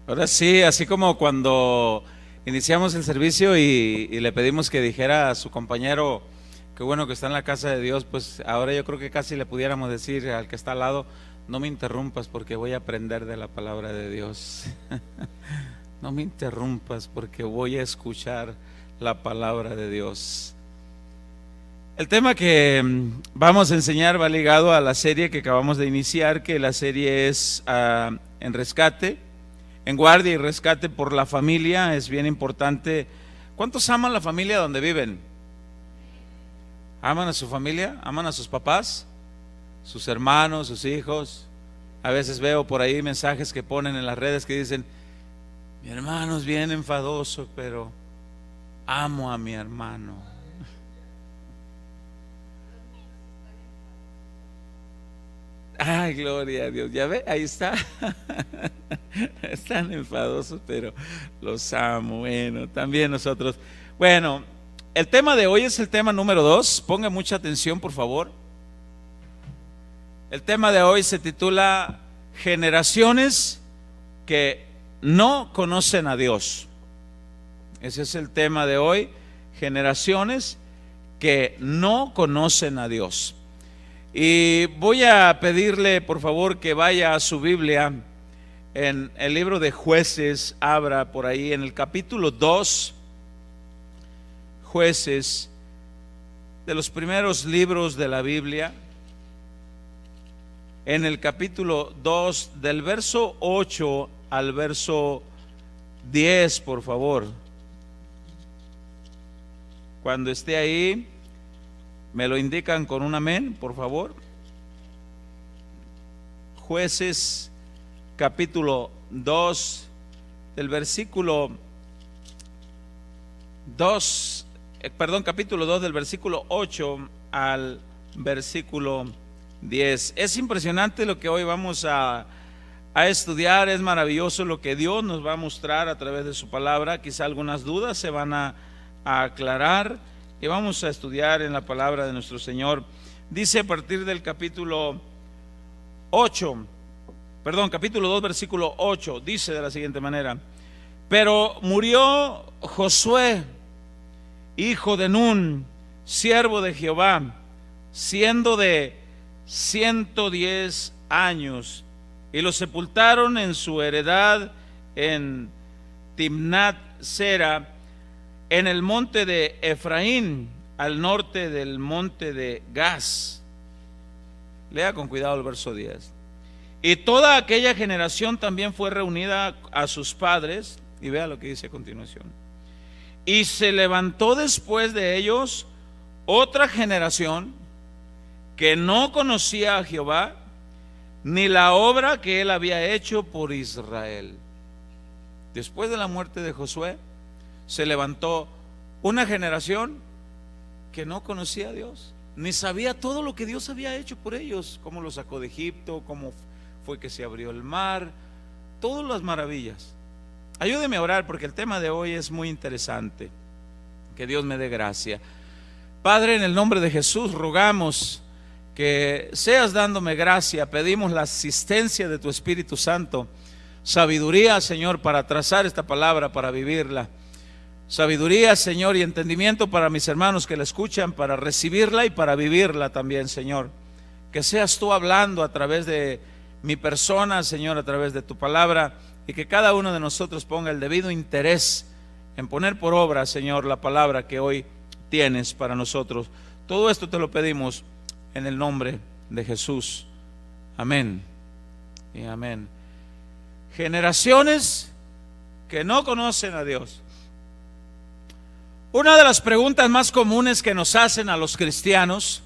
Ahora sí, así como cuando iniciamos el servicio y le pedimos que dijera a su compañero, qué bueno que está en la casa de Dios, pues ahora yo creo que casi le pudiéramos decir al que está al lado, no me interrumpas porque voy a aprender de la palabra de Dios. No me interrumpas porque voy a escuchar la palabra de Dios. El tema que vamos a enseñar va ligado a la serie que acabamos de iniciar, que la serie es en rescate, en guardia y rescate por la familia. Es bien importante. ¿Cuántos aman la familia donde viven? ¿Aman a su familia? ¿Aman a sus papás? ¿Sus hermanos, sus hijos? A veces veo por ahí mensajes que ponen en las redes que dicen, mi hermano es bien enfadoso, pero amo a mi hermano. Ay, gloria a Dios, ya ve, ahí está. Están enfadosos, pero los amo. Bueno, también nosotros. Bueno, el tema de hoy es el tema número 2. Ponga mucha atención, por favor. El tema de hoy se titula Generaciones que no conocen a Dios. Ese es el tema de hoy. Generaciones que no conocen a Dios. Y voy a pedirle por favor que vaya a su Biblia en el libro de Jueces, abra por ahí en el capítulo 2, Jueces, de los primeros libros de la Biblia, en el capítulo 2, del verso 8 al verso 10, por favor. Cuando esté ahí, me lo indican con un amén, por favor. Jueces capítulo 2, del versículo 2, capítulo 2 del versículo 8 al versículo 10. Es impresionante lo que hoy vamos a estudiar, es maravilloso lo que Dios nos va a mostrar a través de su palabra. Quizá algunas dudas se van a aclarar y vamos a estudiar en la palabra de nuestro Señor. Dice a partir del capítulo 2, versículo 8, dice de la siguiente manera: pero murió Josué, hijo de Nun, siervo de Jehová, siendo de 110 años, y lo sepultaron en su heredad en Timnat Sera, en el monte de Efraín, al norte del monte de Gaz. Lea con cuidado el verso 10. Y toda aquella generación también fue reunida a sus padres, y vea lo que dice a continuación. Y se levantó después de ellos otra generación que no conocía a Jehová, ni la obra que él había hecho por Israel. Después de la muerte de Josué, se levantó una generación que no conocía a Dios, ni sabía todo lo que Dios había hecho por ellos, cómo los sacó de Egipto, cómo fue que se abrió el mar, todas las maravillas. Ayúdeme a orar porque el tema de hoy es muy interesante. Que Dios me dé gracia. Padre, en el nombre de Jesús rogamos que seas dándome gracia. Pedimos la asistencia de tu Espíritu Santo, sabiduría, Señor, para trazar esta palabra, para vivirla. Sabiduría, Señor, y entendimiento para mis hermanos que la escuchan, para recibirla y para vivirla también, Señor. Que seas tú hablando a través de mi persona, Señor, a través de tu palabra, y que cada uno de nosotros ponga el debido interés en poner por obra, Señor, la palabra que hoy tienes para nosotros. Todo esto te lo pedimos en el nombre de Jesús. Amén y amén. Generaciones que no conocen a Dios. Una de las preguntas más comunes que nos hacen a los cristianos,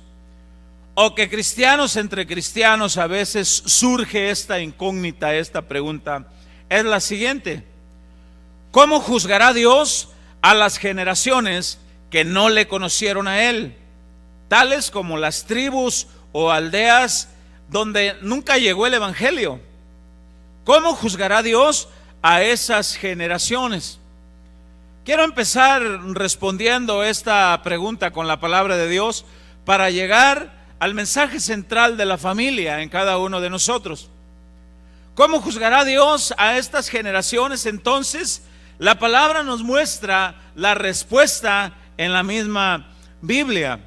o que cristianos entre cristianos a veces surge esta incógnita, esta pregunta, es la siguiente: ¿cómo juzgará Dios a las generaciones que no le conocieron a Él? Tales como las tribus o aldeas donde nunca llegó el evangelio. ¿Cómo juzgará Dios a esas generaciones? Quiero empezar respondiendo esta pregunta con la palabra de Dios para llegar al mensaje central de la familia en cada uno de nosotros. ¿Cómo juzgará Dios a estas generaciones? Entonces, la palabra nos muestra la respuesta en la misma Biblia.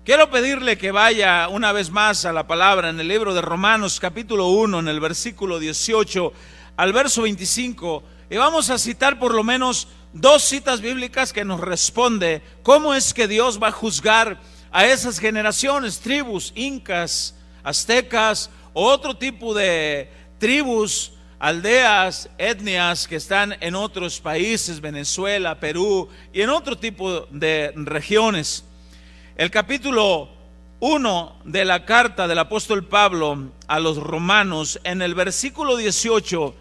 Quiero pedirle que vaya una vez más a la palabra en el libro de Romanos capítulo 1, en el versículo 18 al verso 25, y vamos a citar por lo menos dos citas bíblicas que nos responde cómo es que Dios va a juzgar a esas generaciones, tribus, incas, aztecas, o otro tipo de tribus, aldeas, etnias que están en otros países, Venezuela, Perú y en otro tipo de regiones. El capítulo 1 de la carta del apóstol Pablo a los romanos, en el versículo 18,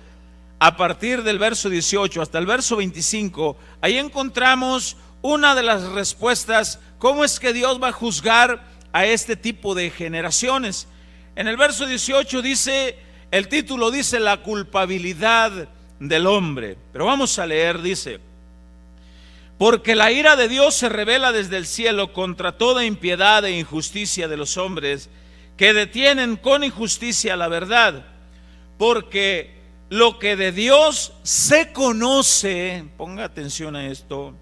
a partir del verso 18 hasta el verso 25, ahí encontramos una de las respuestas, cómo es que Dios va a juzgar a este tipo de generaciones. En el verso 18 dice, el título dice la culpabilidad del hombre, pero vamos a leer, dice: porque la ira de Dios se revela desde el cielo contra toda impiedad e injusticia de los hombres que detienen con injusticia la verdad, porque lo que de Dios se conoce, ponga atención a esto,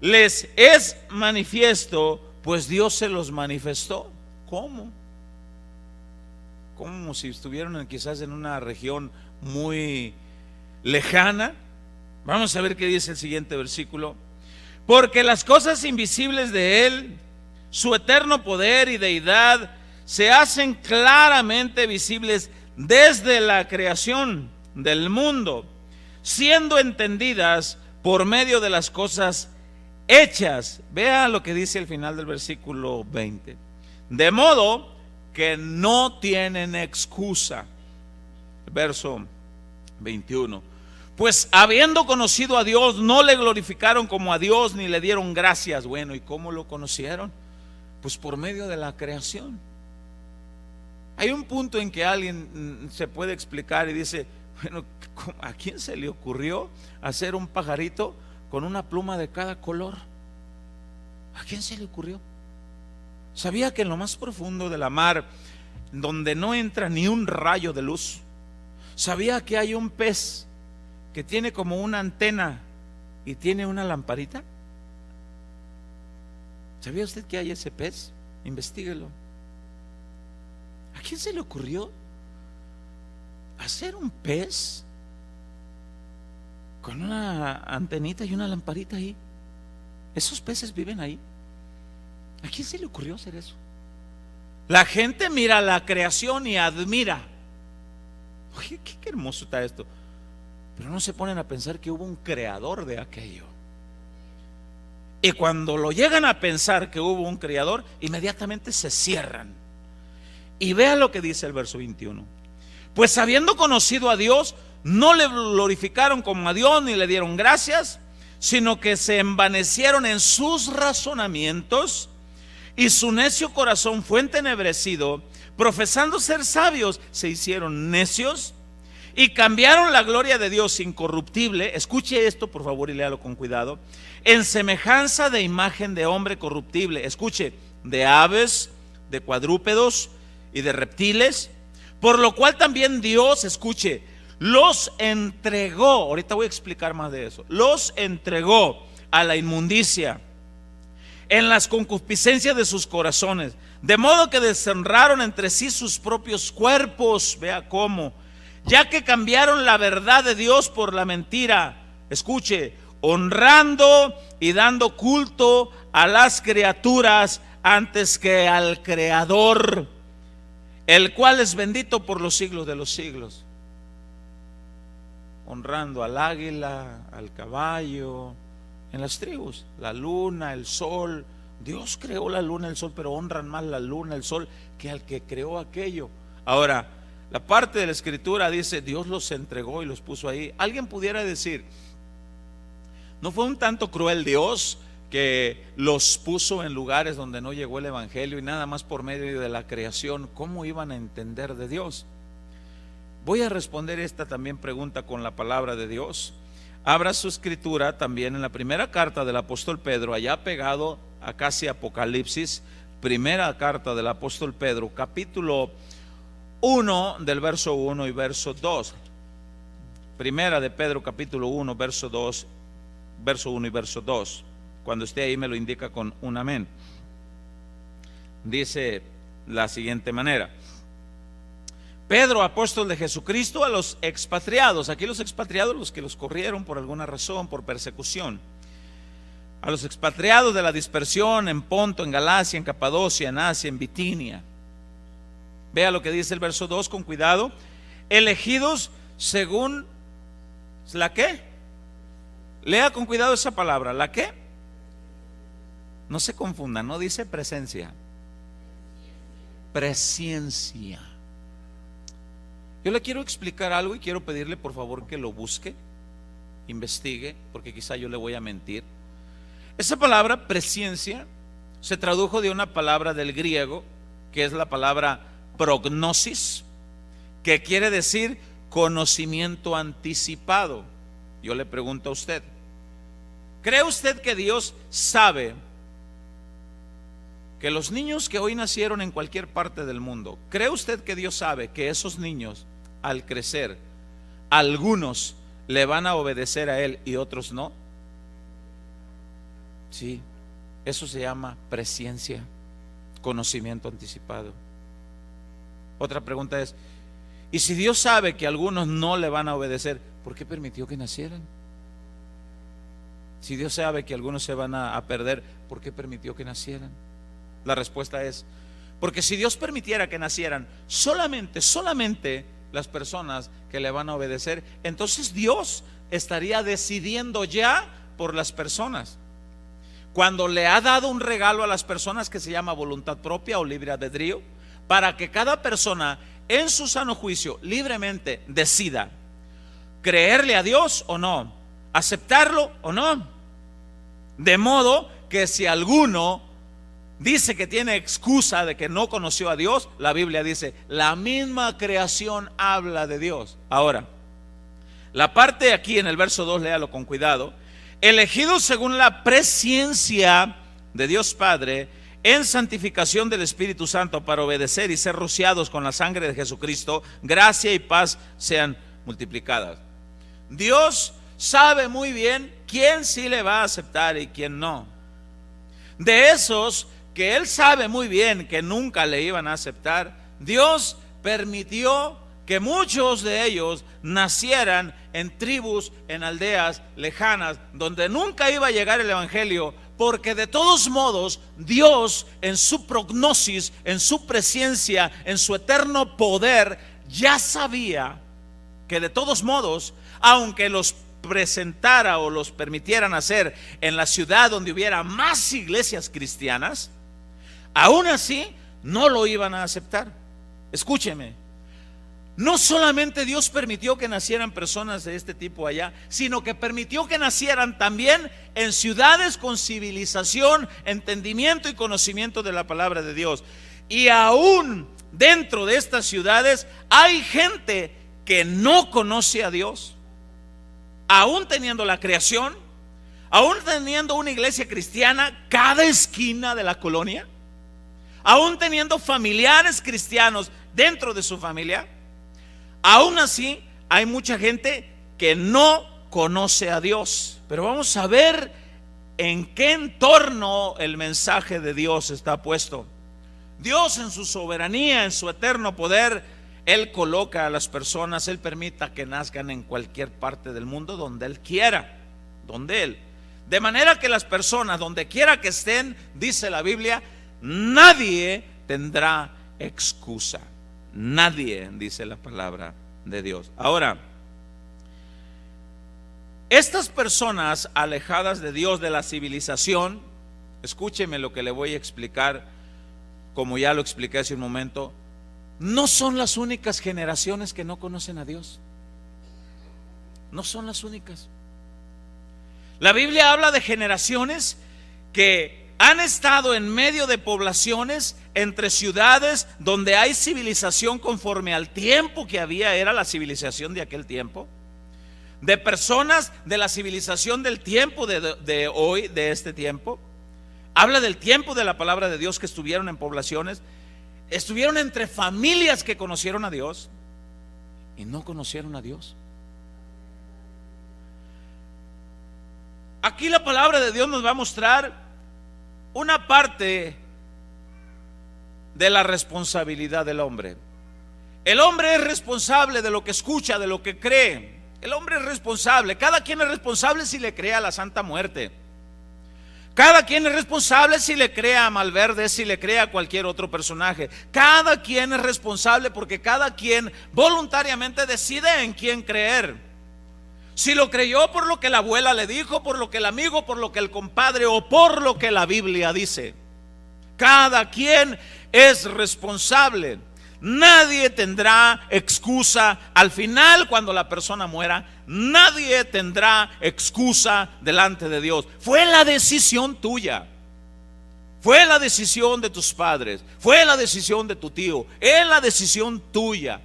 les es manifiesto, pues Dios se los manifestó. ¿Cómo? Como si estuvieran quizás en una región muy lejana. Vamos a ver qué dice el siguiente versículo. Porque las cosas invisibles de Él, su eterno poder y deidad, se hacen claramente visibles desde la creación del mundo, siendo entendidas por medio de las cosas hechas. Vea lo que dice al final del versículo 20. De modo que no tienen excusa. Verso 21. Pues habiendo conocido a Dios, no le glorificaron como a Dios, ni le dieron gracias. Bueno, ¿y cómo lo conocieron? Pues por medio de la creación. Hay un punto en que alguien se puede explicar y dice, bueno, ¿a quién se le ocurrió hacer un pajarito con una pluma de cada color? ¿A quién se le ocurrió? ¿Sabía que en lo más profundo de la mar, donde no entra ni un rayo de luz, sabía que hay un pez que tiene como una antena y tiene una lamparita? ¿Sabía usted que hay ese pez? Investíguelo. ¿A quién se le ocurrió hacer un pez con una antenita y una lamparita ahí? Esos peces viven ahí. ¿A quién se le ocurrió hacer eso? La gente mira la creación y admira. Oye, qué hermoso está esto. Pero no se ponen a pensar que hubo un creador de aquello. Y cuando lo llegan a pensar que hubo un creador, inmediatamente se cierran. Y vea lo que dice el verso 21. Pues habiendo conocido a Dios, no le glorificaron como a Dios ni le dieron gracias, sino que se envanecieron en sus razonamientos, y su necio corazón fue entenebrecido. Profesando ser sabios, se hicieron necios y cambiaron la gloria de Dios incorruptible. Escuche esto por favor y léalo con cuidado. En semejanza de imagen de hombre corruptible. Escuche, de aves, de cuadrúpedos y de reptiles. Por lo cual también Dios, escuche, los entregó. Ahorita voy a explicar más de eso. Los entregó a la inmundicia en las concupiscencias de sus corazones, de modo que deshonraron entre sí sus propios cuerpos. Vea cómo, ya que cambiaron la verdad de Dios por la mentira. Escuche, honrando y dando culto a las criaturas antes que al Creador, el cual es bendito por los siglos de los siglos. Honrando al águila, al caballo, en las tribus, la luna, el sol. Dios creó la luna, el sol, pero honran más la luna, el sol, que al que creó aquello. Ahora, la parte de la escritura dice, Dios los entregó y los puso ahí. Alguien pudiera decir, ¿no fue un tanto cruel Dios que los puso en lugares donde no llegó el evangelio y nada más por medio de la creación? ¿Cómo iban a entender de Dios? Voy a responder esta también pregunta con la palabra de Dios. Abra su escritura también en la primera carta del apóstol Pedro, allá pegado a casi Apocalipsis. Primera carta del apóstol Pedro, capítulo 1 del verso 1 y verso 2. Primera de Pedro capítulo 1, verso 2, verso 1 y verso 2. Cuando esté ahí me lo indica con un amén. Dice la siguiente manera: Pedro, apóstol de Jesucristo, a los expatriados. Aquí los expatriados, los que los corrieron por alguna razón, por persecución. A los expatriados de la dispersión en Ponto, en Galacia, en Capadocia, en Asia, en Bitinia. Vea lo que dice el verso 2 con cuidado. Elegidos según ¿la qué? Lea con cuidado esa palabra. ¿La qué? No se confundan, no dice presencia. Presciencia. Yo le quiero explicar algo y quiero pedirle por favor que lo busque, investigue, porque quizá yo le voy a mentir. Esa palabra presciencia se tradujo de una palabra del griego, que es la palabra prognosis, que quiere decir conocimiento anticipado. Yo le pregunto a usted, ¿cree usted que Dios sabe que los niños que hoy nacieron en cualquier parte del mundo, cree usted que Dios sabe que esos niños al crecer, algunos le van a obedecer a Él y otros no? Sí, eso se llama presciencia, conocimiento anticipado. Otra pregunta es, ¿y si Dios sabe que algunos no le van a obedecer, por qué permitió que nacieran? Si Dios sabe que algunos se van a perder, ¿por qué permitió que nacieran? La respuesta es, porque si Dios permitiera que nacieran solamente las personas que le van a obedecer, entonces Dios estaría decidiendo ya por las personas. Cuando le ha dado un regalo a las personas que se llama voluntad propia o libre albedrío, para que cada persona en su sano juicio libremente decida creerle a Dios o no, aceptarlo o no. De modo que si alguno dice que tiene excusa de que no conoció a Dios, la Biblia dice, la misma creación habla de Dios. Ahora, la parte aquí en el verso 2, léalo con cuidado. Elegidos según la presciencia de Dios Padre, en santificación del Espíritu Santo, para obedecer y ser rociados con la sangre de Jesucristo, gracia y paz sean multiplicadas. Dios sabe muy bien quién sí le va a aceptar y quién no. De esos que Él sabe muy bien que nunca le iban a aceptar, Dios permitió que muchos de ellos nacieran en tribus, en aldeas lejanas, donde nunca iba a llegar el evangelio, porque de todos modos Dios en su prognosis, en su presciencia, en su eterno poder, ya sabía que de todos modos, aunque los presentara o los permitiera nacer en la ciudad donde hubiera más iglesias cristianas, aún así no lo iban a aceptar. Escúcheme, no solamente Dios permitió que nacieran personas de este tipo allá, sino que permitió que nacieran también en ciudades con civilización, entendimiento y conocimiento de la palabra de Dios. Y aún dentro de estas ciudades hay gente que no conoce a Dios, aún teniendo la creación, aún teniendo una iglesia cristiana cada esquina de la colonia, aún teniendo familiares cristianos dentro de su familia. Aún así hay mucha gente que no conoce a Dios. Pero vamos a ver en qué entorno el mensaje de Dios está puesto. Dios en su soberanía, en su eterno poder, Él coloca a las personas, Él permita que nazcan en cualquier parte del mundo donde Él quiera, donde Él. De manera que las personas, donde quiera que estén, dice la Biblia, nadie tendrá excusa. Nadie, dice la palabra de Dios. Ahora, estas personas alejadas de Dios, de la civilización, escúcheme lo que le voy a explicar, como ya lo expliqué hace un momento, no son las únicas generaciones que no conocen a Dios. No son las únicas. La Biblia habla de generaciones que han estado en medio de poblaciones, entre ciudades donde hay civilización conforme al tiempo que había, era la civilización de aquel tiempo, de personas de la civilización del tiempo de hoy, de este tiempo. Habla del tiempo de la palabra de Dios que estuvieron en poblaciones Estuvieron entre familias que conocieron a Dios y no conocieron a Dios. Aquí la palabra de Dios nos va a mostrar una parte de la responsabilidad del hombre. El hombre es responsable de lo que escucha, de lo que cree. El hombre es responsable. Cada quien es responsable si le cree a la Santa Muerte. Cada quien es responsable si le cree a Malverde, si le cree a cualquier otro personaje. Cada quien es responsable porque cada quien voluntariamente decide en quién creer. Si lo creyó por lo que la abuela le dijo, por lo que el amigo, por lo que el compadre o por lo que la Biblia dice. Cada quien es responsable. Nadie tendrá excusa al final cuando la persona muera. Nadie tendrá excusa delante de Dios. Fue la decisión tuya. Fue la decisión de tus padres. Fue la decisión de tu tío. Es la decisión tuya.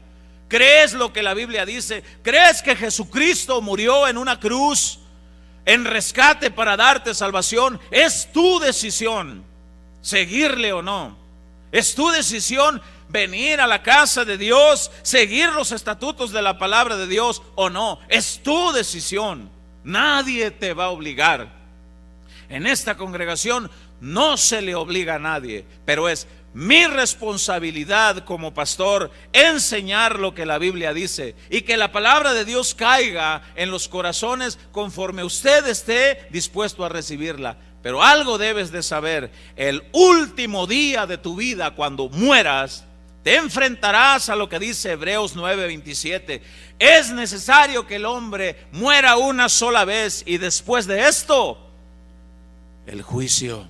¿Crees lo que la Biblia dice? ¿Crees que Jesucristo murió en una cruz en rescate para darte salvación? Es tu decisión seguirle o no. Es tu decisión venir a la casa de Dios, seguir los estatutos de la palabra de Dios o no. Es tu decisión. Nadie te va a obligar. En esta congregación no se le obliga a nadie, pero es mi responsabilidad como pastor enseñar lo que la Biblia dice y que la palabra de Dios caiga en los corazones conforme usted esté dispuesto a recibirla. Pero algo debes de saber: el último día de tu vida, cuando mueras, te enfrentarás a lo que dice Hebreos 9:27. Es necesario que el hombre muera una sola vez y después de esto, el juicio.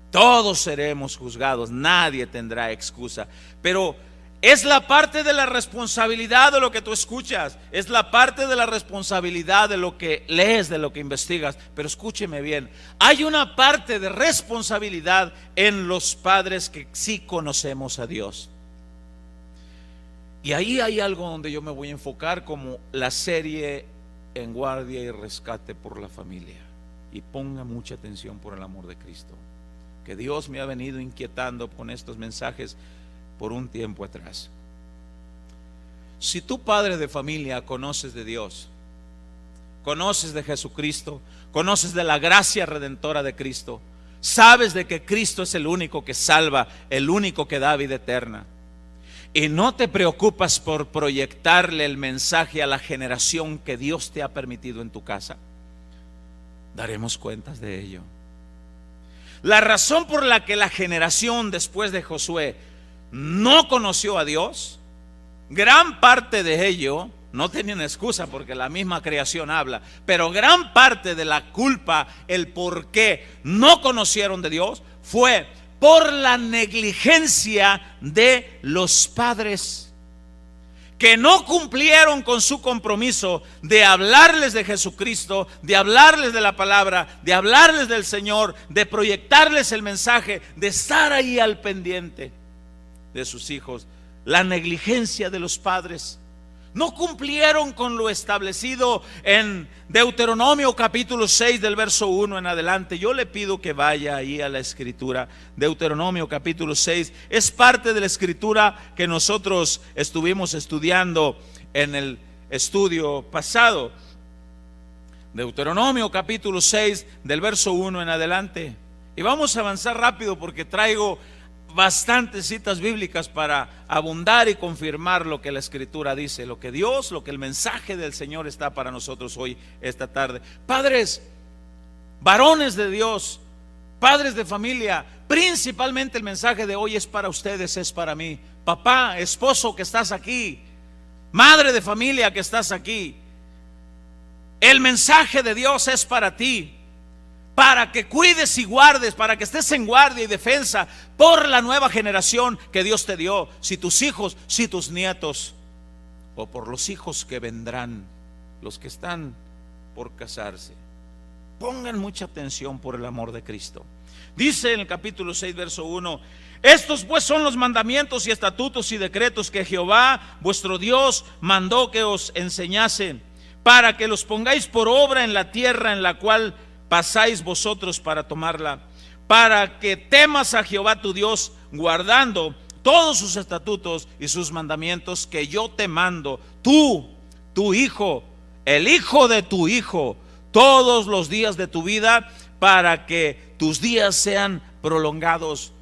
Todos seremos juzgados, nadie tendrá excusa. Pero es la parte de la responsabilidad de lo que tú escuchas, es la parte de la responsabilidad de lo que lees, de lo que investigas. Pero escúcheme bien, hay una parte de responsabilidad en los padres que sí conocemos a Dios. Y ahí hay algo donde yo me voy a enfocar, como la serie En Guardia y Rescate por la Familia. Y ponga mucha atención, por el amor de Cristo, que Dios me ha venido inquietando con estos mensajes por un tiempo atrás. Si tú, padre de familia, conoces de Dios, conoces de Jesucristo, conoces de la gracia redentora de Cristo, sabes de que Cristo es el único que salva, el único que da vida eterna, y no te preocupas por proyectarle el mensaje a la generación que Dios te ha permitido en tu casa, daremos cuentas de ello. La razón por la que la generación después de Josué no conoció a Dios, gran parte de ello, no tenían excusa porque la misma creación habla, pero gran parte de la culpa, el por qué no conocieron de Dios, fue por la negligencia de los padres, que no cumplieron con su compromiso de hablarles de Jesucristo, de hablarles de la palabra, de hablarles del Señor, de proyectarles el mensaje, de estar ahí al pendiente de sus hijos. La negligencia de los padres. No cumplieron con lo establecido en Deuteronomio capítulo 6 del verso 1 en adelante. Yo le pido que vaya ahí a la escritura. Deuteronomio capítulo 6 es parte de la escritura que nosotros estuvimos estudiando en el estudio pasado. Deuteronomio capítulo 6 del verso 1 en adelante. Y vamos a avanzar rápido porque traigo bastantes citas bíblicas para abundar y confirmar lo que la escritura dice, lo que Dios, lo que el mensaje del Señor está para nosotros hoy, esta tarde. Padres, varones de Dios, padres de familia, principalmente el mensaje de hoy es para ustedes, es para mí. Papá, esposo que estás aquí, madre de familia que estás aquí, el mensaje de Dios es para ti, para que cuides y guardes, para que estés en guardia y defensa por la nueva generación que Dios te dio, si tus hijos, si tus nietos, o por los hijos que vendrán, los que están por casarse. Pongan mucha atención, por el amor de Cristo. Dice en el capítulo 6 verso 1: estos pues son los mandamientos y estatutos y decretos que Jehová vuestro Dios mandó que os enseñasen, para que los pongáis por obra en la tierra en la cual pasáis vosotros para tomarla, para que temas a Jehová tu Dios, guardando todos sus estatutos y sus mandamientos que yo te mando, tú, tu hijo, el hijo de tu hijo, todos los días de tu vida, para que tus días sean prolongados.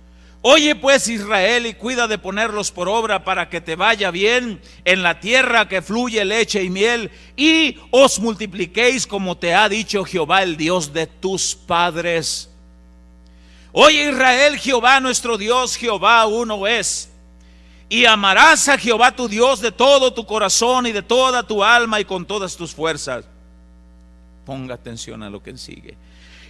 Oye pues, Israel, y cuida de ponerlos por obra para que te vaya bien en la tierra que fluye leche y miel, y os multipliquéis como te ha dicho Jehová, el Dios de tus padres. Oye Israel, Jehová nuestro Dios, Jehová uno es. Y amarás a Jehová tu Dios de todo tu corazón y de toda tu alma y con todas tus fuerzas. Ponga atención a lo que sigue.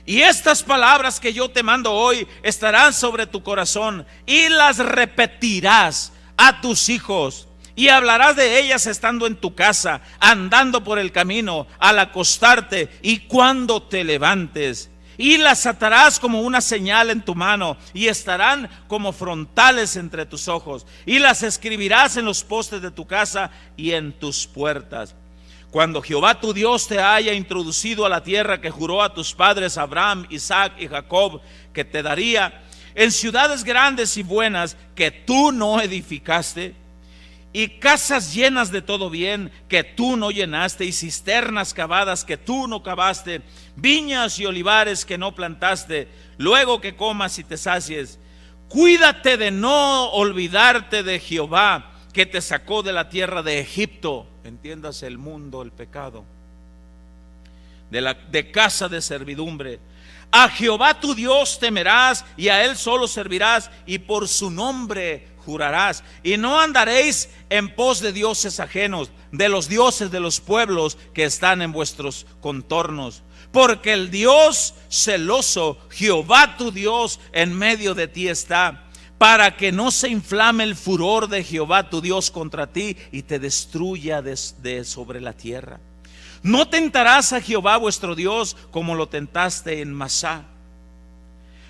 Y estas palabras que yo te mando hoy estarán sobre tu corazón, y las repetirás a tus hijos, y hablarás de ellas estando en tu casa, andando por el camino, al acostarte y cuando te levantes. Y las atarás como una señal en tu mano, y estarán como frontales entre tus ojos, y las escribirás en los postes de tu casa y en tus puertas. Cuando Jehová tu Dios te haya introducido a la tierra que juró a tus padres Abraham, Isaac y Jacob que te daría, en ciudades grandes y buenas que tú no edificaste, y casas llenas de todo bien que tú no llenaste, y cisternas cavadas que tú no cavaste, viñas y olivares que no plantaste, luego que comas y te sacies, cuídate de no olvidarte de Jehová, que te sacó de la tierra de Egipto. Entiéndase el mundo, el pecado, de casa de servidumbre. A Jehová tu Dios temerás, y a él solo servirás, y por su nombre jurarás. Y no andaréis en pos de dioses ajenos, de los dioses de los pueblos que están en vuestros contornos. Porque el Dios celoso, Jehová tu Dios, en medio de ti está, para que no se inflame el furor de Jehová tu Dios contra ti y te destruya de sobre la tierra. No tentarás a Jehová vuestro Dios como lo tentaste en Masá.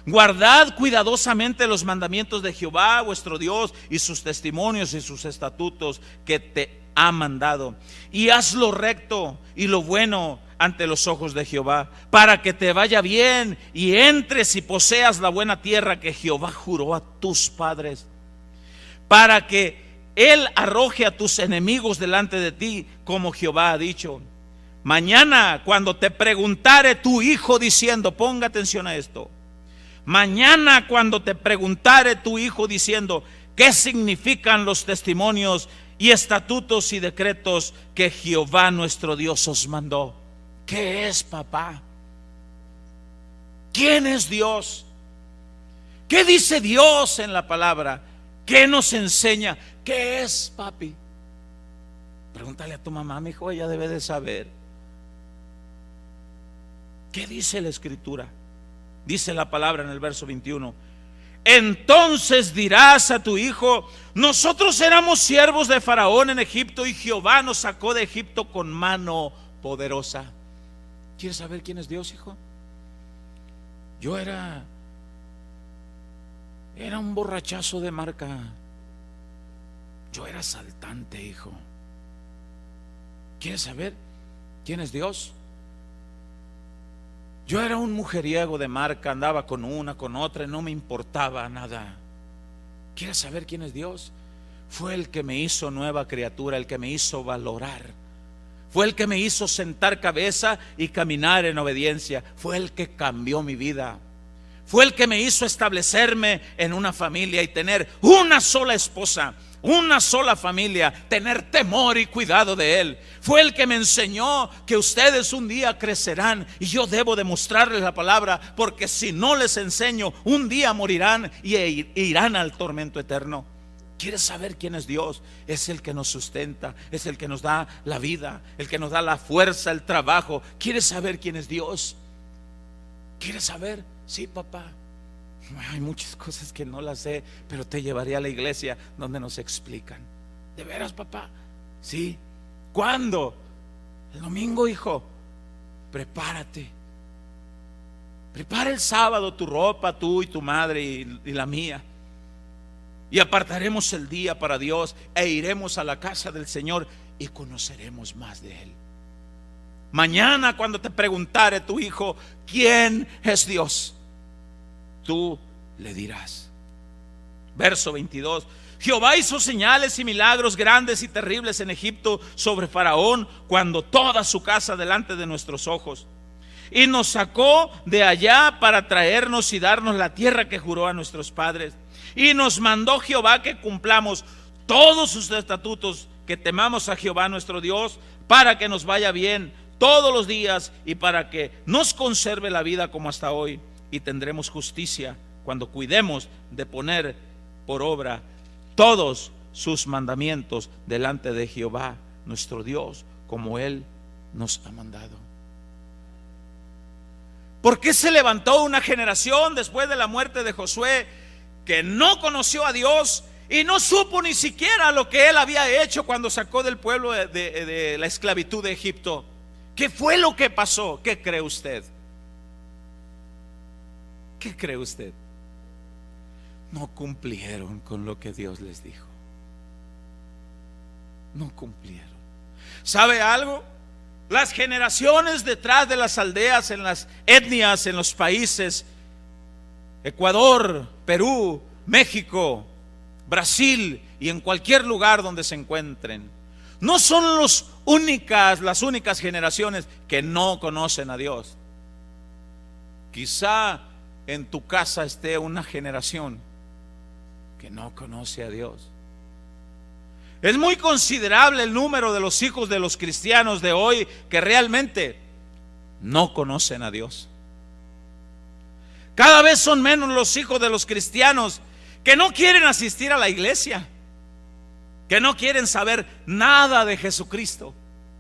Guardad cuidadosamente los mandamientos de Jehová vuestro Dios y sus testimonios y sus estatutos que te ha mandado, y haz lo recto y lo bueno ante los ojos de Jehová, para que te vaya bien y entres y poseas la buena tierra que Jehová juró a tus padres, para que él arroje a tus enemigos delante de ti, como Jehová ha dicho. Mañana, cuando te preguntare tu hijo diciendo, ponga atención a esto, mañana cuando te preguntare tu hijo diciendo, ¿qué significan los testimonios y estatutos y decretos que Jehová nuestro Dios os mandó? ¿Qué es, papá? ¿Quién es Dios? ¿Qué dice Dios en la palabra? ¿Qué nos enseña? ¿Qué es, papi? Pregúntale a tu mamá, mi hijo, ella debe de saber. ¿Qué dice la Escritura? Dice la palabra en el verso 21. Entonces dirás a tu hijo, nosotros éramos siervos de Faraón en Egipto, y Jehová nos sacó de Egipto con mano poderosa. ¿Quieres saber quién es Dios, hijo? Yo era un borrachazo de marca. Yo era asaltante, hijo. ¿Quieres saber quién es Dios? Yo era un mujeriego de marca, andaba con una, con otra, y no me importaba nada. ¿Quieres saber quién es Dios? Fue el que me hizo nueva criatura, el que me hizo valorar. Fue el que me hizo sentar cabeza y caminar en obediencia. Fue el que cambió mi vida. Fue el que me hizo establecerme en una familia y tener una sola esposa, una sola familia, tener temor y cuidado de él. Fue el que me enseñó que ustedes un día crecerán y yo debo demostrarles la palabra, porque si no les enseño, un día morirán y irán al tormento eterno. ¿Quieres saber quién es Dios? Es el que nos sustenta, es el que nos da la vida, el que nos da la fuerza, el trabajo. ¿Quieres saber quién es Dios? ¿Quieres saber? Sí, papá. Hay muchas cosas que no las sé, pero te llevaré a la iglesia donde nos explican. ¿De veras, papá? Sí. ¿Cuándo? El domingo, hijo. Prepárate. Prepara el sábado tu ropa, tú y tu madre y la mía. Y apartaremos el día para Dios e iremos a la casa del Señor y conoceremos más de Él. Mañana, cuando te preguntare tu hijo, ¿quién es Dios?, tú le dirás, Verso 22. Jehová hizo señales y milagros grandes y terribles en Egipto sobre Faraón, cuando toda su casa delante de nuestros ojos. Y nos sacó de allá para traernos y darnos la tierra que juró a nuestros padres. Y nos mandó Jehová que cumplamos todos sus estatutos, que temamos a Jehová nuestro Dios, para que nos vaya bien todos los días y para que nos conserve la vida como hasta hoy. Y tendremos justicia cuando cuidemos de poner por obra todos sus mandamientos delante de Jehová nuestro Dios, como Él nos ha mandado. ¿Por qué se levantó una generación después de la muerte de Josué que no conoció a Dios y no supo ni siquiera lo que Él había hecho cuando sacó del pueblo de la esclavitud de Egipto? ¿Qué fue lo que pasó? ¿Qué cree usted? ¿Qué cree usted? No cumplieron con lo que Dios les dijo. No cumplieron. ¿Sabe algo? Las generaciones detrás de las aldeas, en las etnias, en los países, Ecuador, Perú, México, Brasil y en cualquier lugar donde se encuentren, no son las únicas generaciones que no conocen a Dios. Quizá en tu casa esté una generación que no conoce a Dios. Es muy considerable el número de los hijos de los cristianos de hoy que realmente no conocen a Dios. Cada vez son menos los hijos de los cristianos que no quieren asistir a la iglesia, que no quieren saber nada de Jesucristo.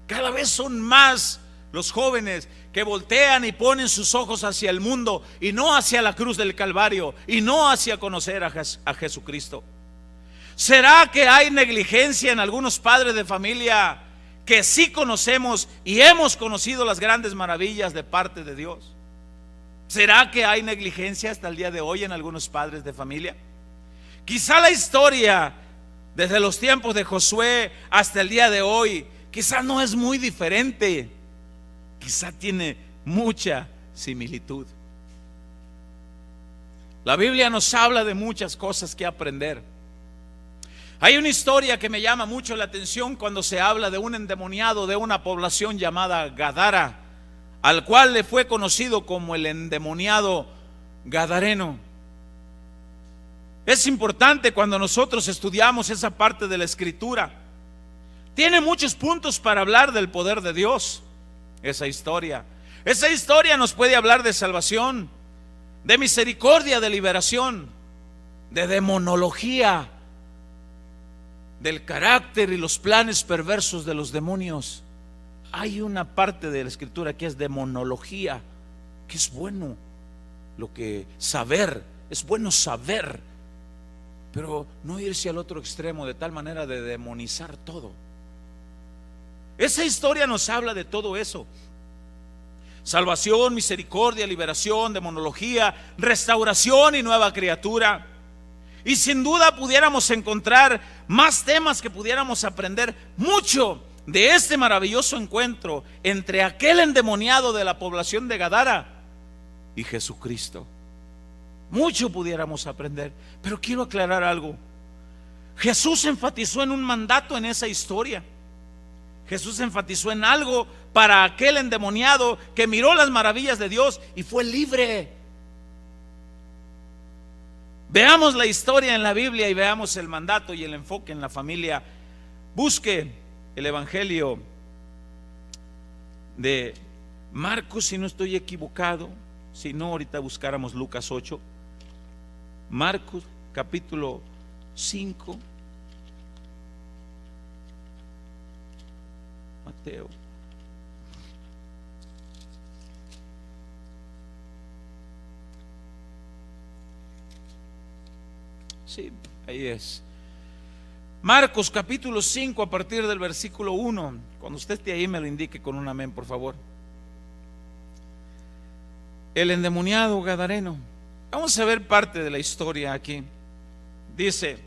Cada vez son más los jóvenes que voltean y ponen sus ojos hacia el mundo y no hacia la cruz del Calvario y no hacia conocer a Jesucristo. ¿Será que hay negligencia en algunos padres de familia que sí conocemos y hemos conocido las grandes maravillas de parte de Dios? ¿Será que hay negligencia hasta el día de hoy en algunos padres de familia? Quizá la historia desde los tiempos de Josué hasta el día de hoy quizá no es muy diferente, quizá tiene mucha similitud. La Biblia nos habla de muchas cosas que aprender. Hay una historia que me llama mucho la atención cuando se habla de un endemoniado de una población llamada Gadara, al cual le fue conocido como el endemoniado gadareno. Es importante cuando nosotros estudiamos esa parte de la Escritura. Tiene muchos puntos para hablar del poder de Dios. Esa historia nos puede hablar de salvación, de misericordia, de liberación, de demonología, del carácter y los planes perversos de los demonios. Hay una parte de la Escritura que es demonología, que es bueno es bueno saber, pero no irse al otro extremo de tal manera de demonizar todo. Esa historia nos habla de todo eso: salvación, misericordia, liberación, demonología, restauración y nueva criatura. Y sin duda pudiéramos encontrar más temas que pudiéramos aprender mucho de este maravilloso encuentro entre aquel endemoniado de la población de Gadara y Jesucristo. Mucho pudiéramos aprender, pero quiero aclarar algo. Jesús enfatizó en un mandato en esa historia. Jesús enfatizó en algo para aquel endemoniado que miró las maravillas de Dios y fue libre. Veamos la historia en la Biblia y veamos el mandato y el enfoque en la familia. Busque el Evangelio de Marcos, si no estoy equivocado. Si no, ahorita buscáramos Lucas 8. Marcos capítulo 5. Mateo. Sí, ahí es. Marcos capítulo 5 a partir del versículo 1. Cuando usted esté ahí me lo indique con un amén, por favor. El endemoniado gadareno. Vamos a ver parte de la historia aquí. Dice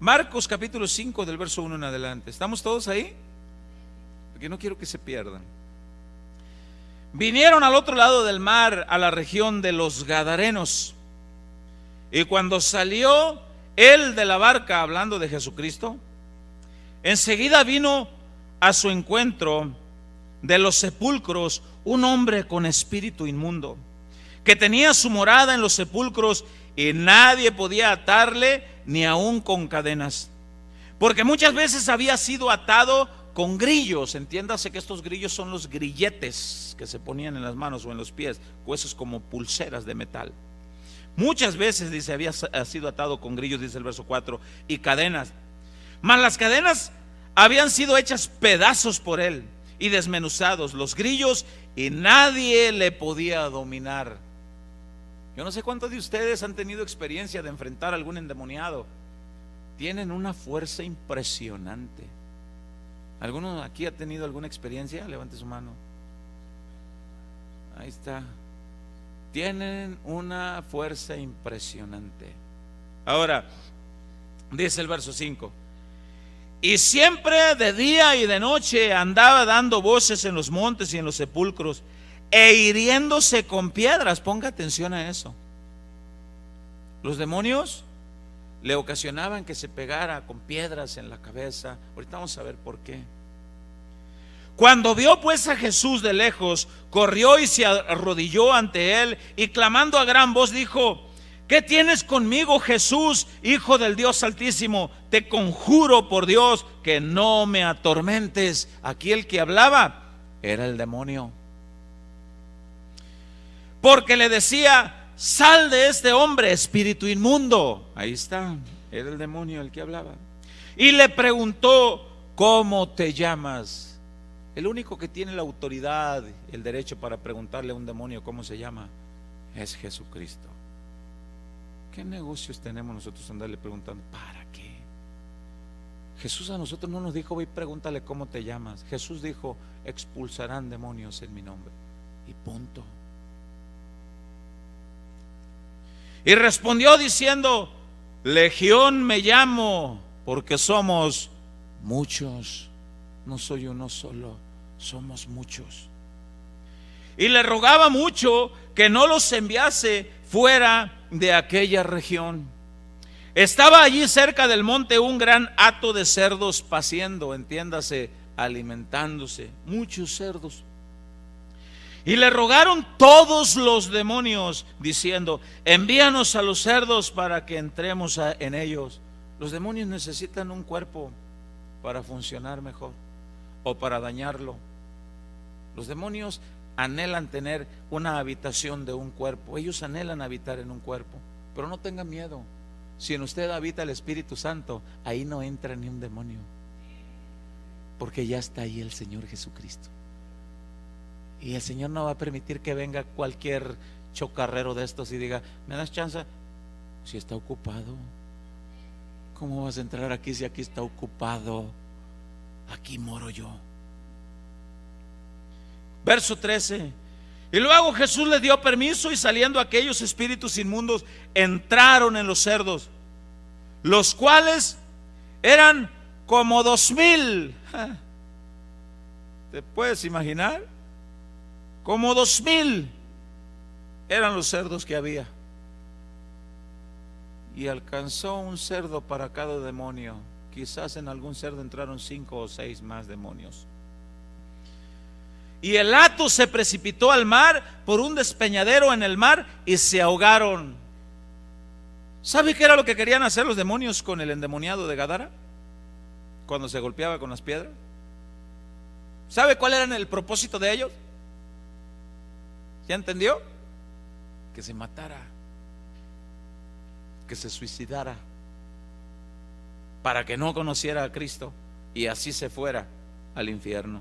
Marcos capítulo 5 del verso 1 en adelante. ¿Estamos todos ahí? Porque no quiero que se pierdan. Vinieron al otro lado del mar, a la región de los Gadarenos. Y cuando salió él de la barca, hablando de Jesucristo, enseguida vino a su encuentro de los sepulcros un hombre con espíritu inmundo, que tenía su morada en los sepulcros, y nadie podía atarle ni aun con cadenas, porque muchas veces había sido atado con grillos. Entiéndase que estos grillos son los grilletes que se ponían en las manos o en los pies, huesos como pulseras de metal. Muchas veces, dice, había sido atado con grillos, dice el verso 4, y cadenas. Mas las cadenas habían sido hechas pedazos por él y desmenuzados los grillos, y nadie le podía dominar. Yo no sé cuántos de ustedes han tenido experiencia de enfrentar a algún endemoniado. Tienen una fuerza impresionante. ¿Alguno aquí ha tenido alguna experiencia? Levante su mano. Ahí está. Tienen una fuerza impresionante. Ahora, dice el verso 5: y siempre de día y de noche andaba dando voces en los montes y en los sepulcros, e hiriéndose con piedras. Ponga atención a eso. Los demonios le ocasionaban que se pegara con piedras en la cabeza. Ahorita vamos a ver por qué. Cuando vio pues a Jesús de lejos, corrió y se arrodilló ante él, y clamando a gran voz dijo: ¿qué tienes conmigo, Jesús, Hijo del Dios Altísimo? Te conjuro por Dios que no me atormentes. Aquí el que hablaba era el demonio, porque le decía: sal de este hombre, espíritu inmundo. Ahí está, era el demonio el que hablaba. Y le preguntó: ¿cómo te llamas? El único que tiene la autoridad, el derecho para preguntarle a un demonio cómo se llama, es Jesucristo. ¿Qué negocios tenemos nosotros andarle preguntando? ¿Para qué? Jesús a nosotros no nos dijo: ve y pregúntale cómo te llamas. Jesús dijo: expulsarán demonios en mi nombre, y punto. Y respondió diciendo: Legión me llamo, porque somos muchos. No soy uno solo, somos muchos. Y le rogaba mucho que no los enviase fuera de aquella región. Estaba allí cerca del monte un gran hato de cerdos paciendo, entiéndase, alimentándose, muchos cerdos. Y le rogaron todos los demonios, diciendo: envíanos a los cerdos para que entremos en ellos. Los demonios necesitan un cuerpo para funcionar mejor o para dañarlo. Los demonios anhelan tener una habitación de un cuerpo. Ellos anhelan habitar en un cuerpo. Pero no tengan miedo. Si en usted habita el Espíritu Santo, ahí no entra ni un demonio, porque ya está ahí el Señor Jesucristo. Y el Señor no va a permitir que venga cualquier chocarrero de estos y diga: ¿me das chance? Si está ocupado. ¿Cómo vas a entrar aquí si aquí está ocupado? Aquí moro yo. Verso 13: y luego Jesús les dio permiso, y saliendo aquellos espíritus inmundos entraron en los cerdos, los cuales eran como 2,000. ¿Te puedes imaginar? Como 2,000 eran los cerdos que había. Y alcanzó un cerdo para cada demonio. Quizás en algún cerdo entraron 5 o 6 más demonios. Y el hato se precipitó al mar por un despeñadero en el mar, y se ahogaron. ¿Sabe qué era lo que querían hacer los demonios con el endemoniado de Gadara cuando se golpeaba con las piedras? ¿Sabe cuál era el propósito de ellos? ¿Ya entendió? Que se matara, que se suicidara, para que no conociera a Cristo y así se fuera al infierno.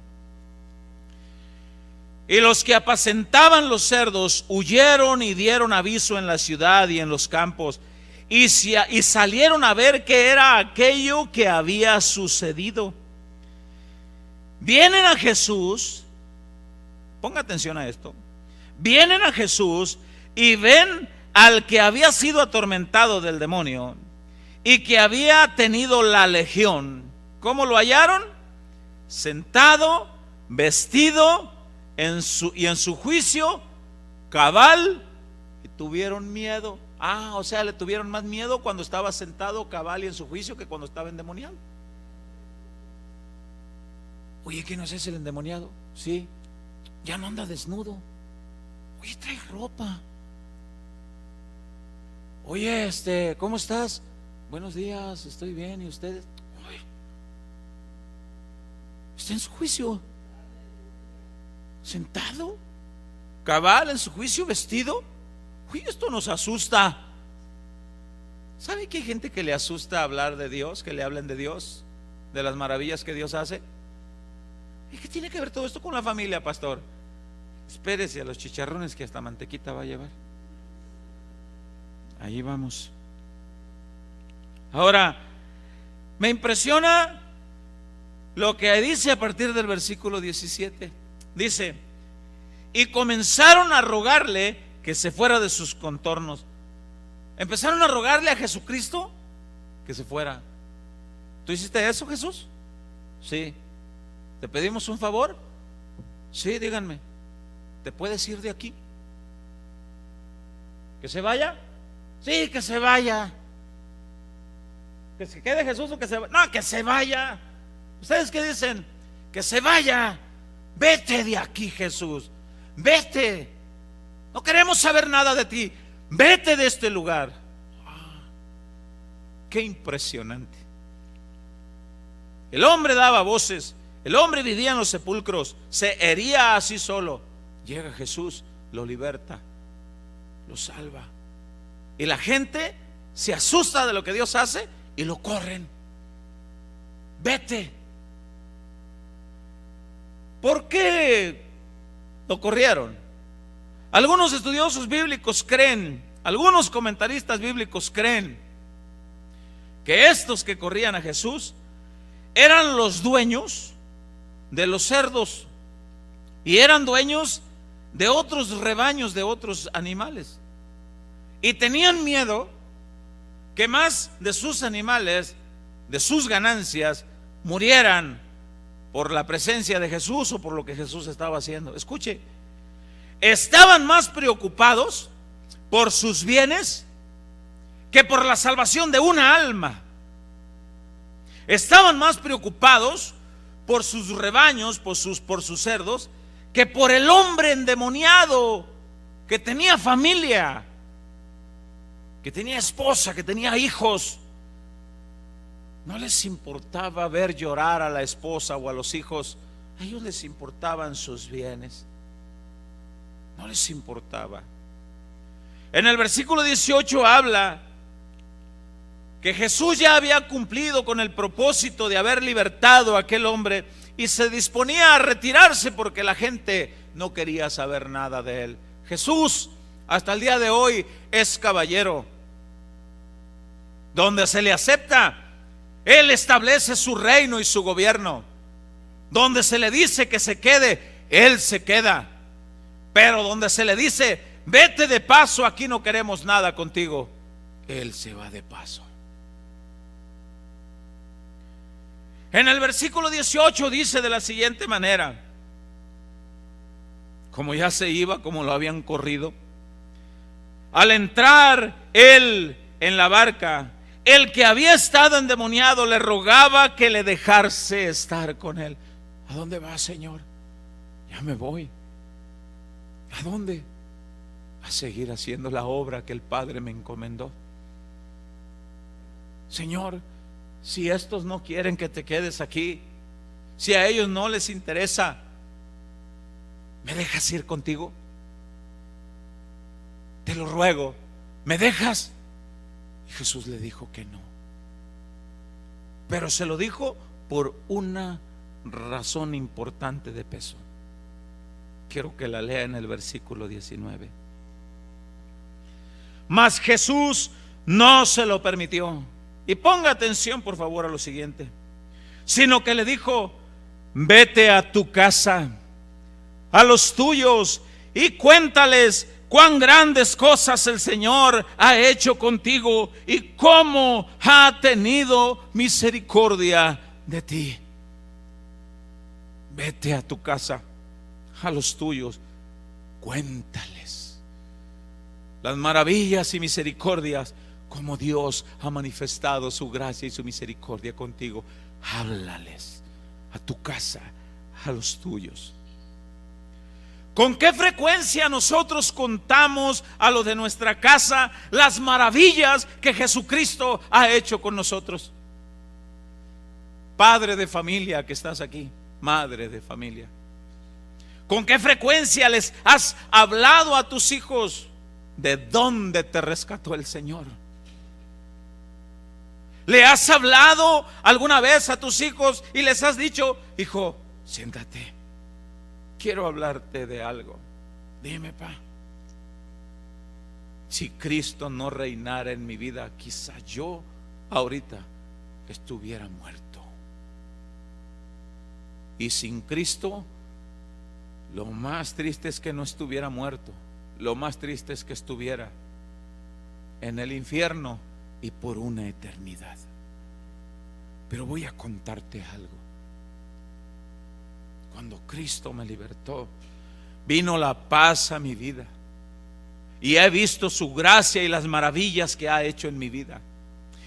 Y los que apacentaban los cerdos huyeron y dieron aviso en la ciudad y en los campos, y salieron a ver qué era aquello que había sucedido. Vienen a Jesús, ponga atención a esto. Vienen a Jesús y ven al que había sido atormentado del demonio y que había tenido la legión. ¿Cómo lo hallaron? Sentado, vestido, en su juicio cabal, y tuvieron miedo. O sea, le tuvieron más miedo cuando estaba sentado cabal y en su juicio que cuando estaba endemoniado. Oye, ¿qué no es el endemoniado? Sí, ya no anda desnudo. Oye, trae ropa. Oye, ¿cómo estás? Buenos días, estoy bien, ¿y ustedes? Oye, está en su juicio, sentado, cabal, en su juicio, vestido. Oye, esto nos asusta. ¿Sabe que hay gente que le asusta hablar de Dios, que le hablen de Dios, de las maravillas que Dios hace? ¿Y qué tiene que ver todo esto con la familia, pastor? Espérese a los chicharrones que hasta mantequita va a llevar. Ahí vamos. Ahora, me impresiona lo que dice a partir del versículo 17. Dice: y comenzaron a rogarle que se fuera de sus contornos. Empezaron a rogarle a Jesucristo que se fuera. ¿Tú hiciste eso, Jesús? Sí. ¿Te pedimos un favor? Sí, díganme. ¿Te puedes ir de aquí? ¿Que se vaya? Sí, que se vaya. ¿Que se quede Jesús o que se vaya? No, que se vaya. ¿Ustedes qué dicen? Que se vaya. Vete de aquí, Jesús. Vete. No queremos saber nada de ti. Vete de este lugar. Qué impresionante. El hombre daba voces. El hombre vivía en los sepulcros. Se hería así solo. Llega Jesús, lo liberta, lo salva. Y la gente se asusta de lo que Dios hace y lo corren. Vete. ¿Por qué lo corrieron? Algunos estudiosos bíblicos creen, algunos comentaristas bíblicos creen que estos que corrían a Jesús eran los dueños de los cerdos y eran dueños de otros rebaños, de otros animales, y tenían miedo que más de sus animales, de sus ganancias, murieran por la presencia de Jesús o por lo que Jesús estaba haciendo. Escuche, estaban más preocupados por sus bienes que por la salvación de una alma. Estaban más preocupados por sus rebaños, por sus cerdos, que por el hombre endemoniado que tenía familia, que tenía esposa, que tenía hijos. No les importaba ver llorar a la esposa o a los hijos. A ellos les importaban sus bienes. No les importaba. En el versículo 18 habla que Jesús ya había cumplido con el propósito de haber libertado a aquel hombre y se disponía a retirarse porque la gente no quería saber nada de él. Jesús hasta el día de hoy es caballero. Donde se le acepta, Él establece su reino y su gobierno. Donde se le dice que se quede, Él se queda. Pero donde se le dice, vete de paso, aquí no queremos nada contigo, Él se va de paso. En el versículo 18 dice de la siguiente manera: como ya se iba, como lo habían corrido, al entrar él en la barca, el que había estado endemoniado le rogaba que le dejase estar con él. ¿A dónde vas, Señor? Ya me voy. ¿A dónde? A seguir haciendo la obra que el Padre me encomendó. Señor, si estos no quieren que te quedes aquí, si a ellos no les interesa, ¿me dejas ir contigo? Te lo ruego, ¿me dejas? Y Jesús le dijo que no. Pero se lo dijo por una razón importante de peso. Quiero que la lea en el versículo 19. Mas Jesús no se lo permitió. Y ponga atención por favor a lo siguiente. Sino que le dijo: vete a tu casa, a los tuyos, y cuéntales cuán grandes cosas el Señor ha hecho contigo y cómo ha tenido misericordia de ti. Vete a tu casa, a los tuyos, cuéntales. las maravillas y misericordias, como Dios ha manifestado su gracia y su misericordia contigo. Háblales a tu casa, a los tuyos. ¿Con qué frecuencia nosotros contamos a los de nuestra casa las maravillas que Jesucristo ha hecho con nosotros? Padre de familia que estás aquí, madre de familia, ¿con qué frecuencia les has hablado a tus hijos de dónde te rescató el Señor? ¿Le has hablado alguna vez a tus hijos y les has dicho: hijo, siéntate, quiero hablarte de algo? Dime, pa. Si Cristo no reinara en mi vida, quizá yo ahorita estuviera muerto. Y sin Cristo, lo más triste es que no estuviera muerto. Lo más triste es que estuviera en el infierno y por una eternidad. Pero voy a contarte algo. Cuando Cristo me libertó, vino la paz a mi vida, y he visto su gracia y las maravillas que ha hecho en mi vida.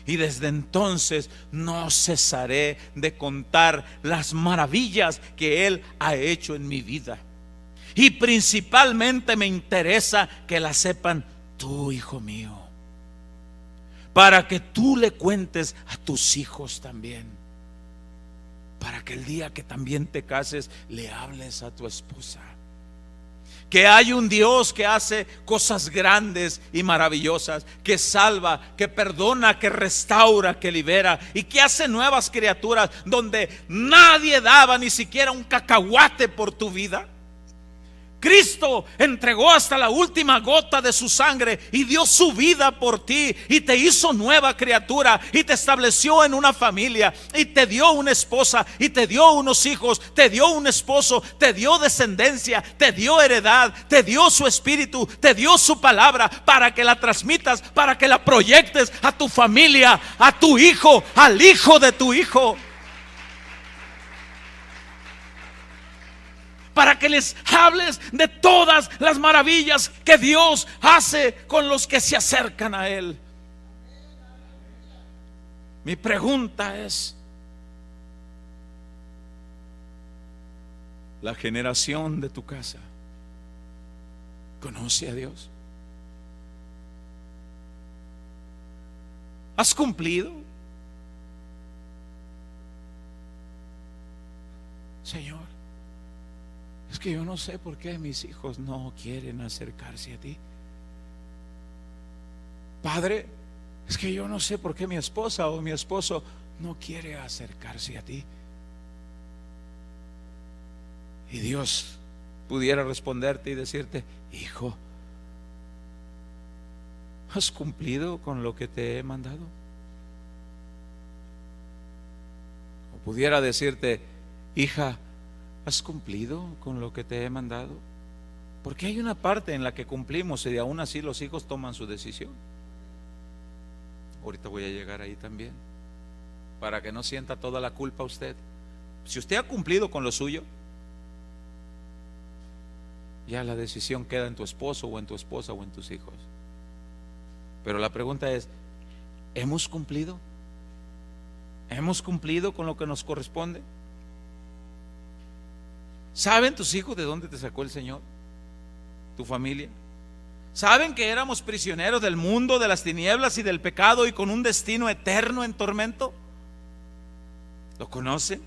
Y desde entonces no cesaré de contar las maravillas que Él ha hecho en mi vida. Y principalmente me interesa que la sepan tú, hijo mío, para que tú le cuentes a tus hijos también, para que el día que también te cases le hables a tu esposa que hay un Dios que hace cosas grandes y maravillosas, que salva, que perdona, que restaura, que libera y que hace nuevas criaturas donde nadie daba ni siquiera un cacahuate por tu vida. Cristo entregó hasta la última gota de su sangre y dio su vida por ti, y te hizo nueva criatura, y te estableció en una familia, y te dio una esposa, y te dio unos hijos, te dio un esposo, te dio descendencia, te dio heredad, te dio su espíritu, te dio su palabra para que la transmitas, para que la proyectes a tu familia, a tu hijo, al hijo de tu hijo, para que les hables de todas las maravillas que Dios hace con los que se acercan a Él. Mi pregunta es: ¿la generación de tu casa conoce a Dios? ¿Has cumplido? Señor, es que yo no sé por qué mis hijos no quieren acercarse a ti. Padre, es que yo no sé por qué mi esposa o mi esposo no quiere acercarse a ti. Y Dios pudiera responderte y decirte: hijo, ¿has cumplido con lo que te he mandado? O pudiera decirte: hija, ¿has cumplido con lo que te he mandado? Porque hay una parte en la que cumplimos y aún así los hijos toman su decisión. Ahorita voy a llegar ahí también, para que no sienta toda la culpa usted. Si usted ha cumplido con lo suyo, ya la decisión queda en tu esposo o en tu esposa o en tus hijos. Pero la pregunta es: ¿hemos cumplido? ¿Hemos cumplido con lo que nos corresponde? ¿Saben tus hijos de dónde te sacó el Señor? ¿Tu familia? ¿Saben que éramos prisioneros del mundo, de las tinieblas y del pecado, y con un destino eterno en tormento? ¿Lo conocen?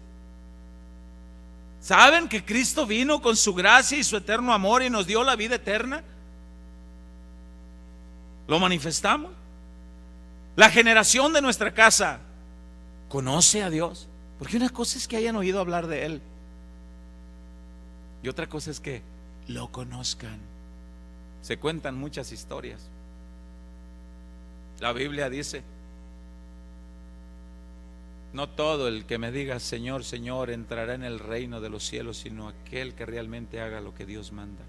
¿Saben que Cristo vino con su gracia y su eterno amor y nos dio la vida eterna? ¿Lo manifestamos? La generación de nuestra casa conoce a Dios, porque una cosa es que hayan oído hablar de Él, y otra cosa es que lo conozcan. Se cuentan muchas historias. La Biblia dice: no todo el que me diga Señor, Señor entrará en el reino de los cielos, sino aquel que realmente haga lo que Dios manda.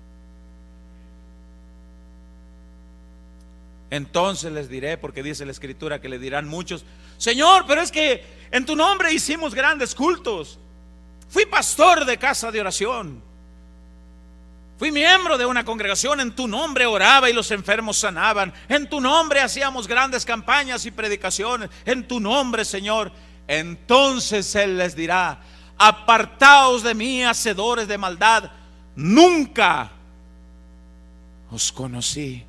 Entonces les diré, porque dice la Escritura que le dirán muchos: Señor, pero es que en tu nombre hicimos grandes cultos, fui pastor de casa de oración. Fui miembro de una congregación, en tu nombre oraba y los enfermos sanaban, en tu nombre hacíamos grandes campañas y predicaciones, en tu nombre, Señor. Entonces Él les dirá: apartaos de mí, hacedores de maldad, nunca os conocí.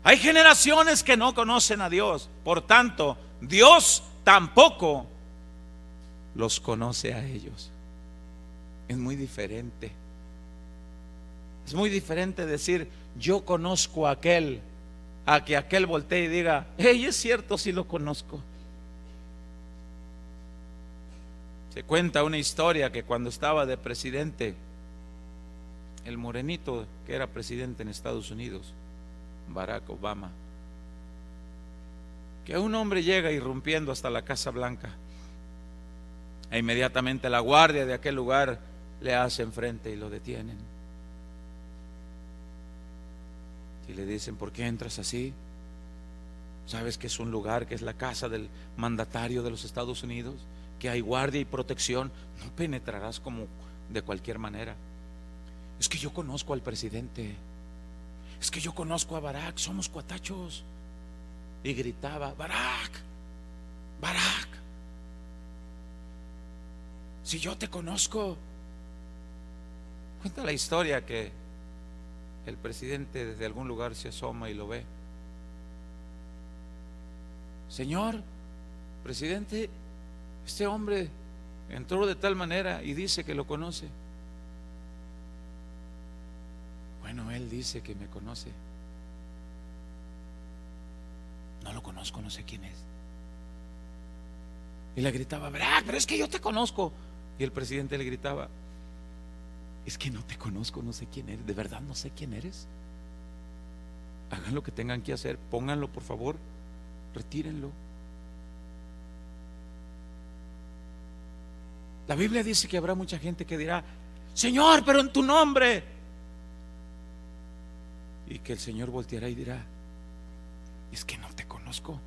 Hay generaciones que no conocen a Dios, por tanto, Dios tampoco los conoce a ellos. Es muy diferente. Es muy diferente decir yo conozco a aquel, a que aquel voltee y diga: hey, es cierto, sí lo conozco. Se cuenta una historia que cuando estaba de presidente, el morenito que era presidente en Estados Unidos, Barack Obama, que un hombre llega irrumpiendo hasta la Casa Blanca, e inmediatamente la guardia de aquel lugar le hace enfrente y lo detienen. Y le dicen: ¿por qué entras así? ¿Sabes que es un lugar, que es la casa del mandatario de los Estados Unidos, que hay guardia y protección? No penetrarás como de cualquier manera. Es que yo conozco al presidente, es que yo conozco a Barack, somos cuatachos. Y gritaba: Barack, Barack, si yo te conozco. Cuenta la historia que el presidente desde algún lugar se asoma y lo ve. Señor presidente, este hombre entró de tal manera y dice que lo conoce. Bueno, él dice que me conoce. No lo conozco, no sé quién es. Y le gritaba: Barack, pero es que yo te conozco. Y el presidente le gritaba: es que no te conozco, no sé quién eres. De verdad no sé quién eres. Hagan lo que tengan que hacer, pónganlo por favor, retírenlo. La Biblia dice que habrá mucha gente que dirá: Señor, pero en tu nombre. Y que el Señor volteará y dirá: es que no te conozco,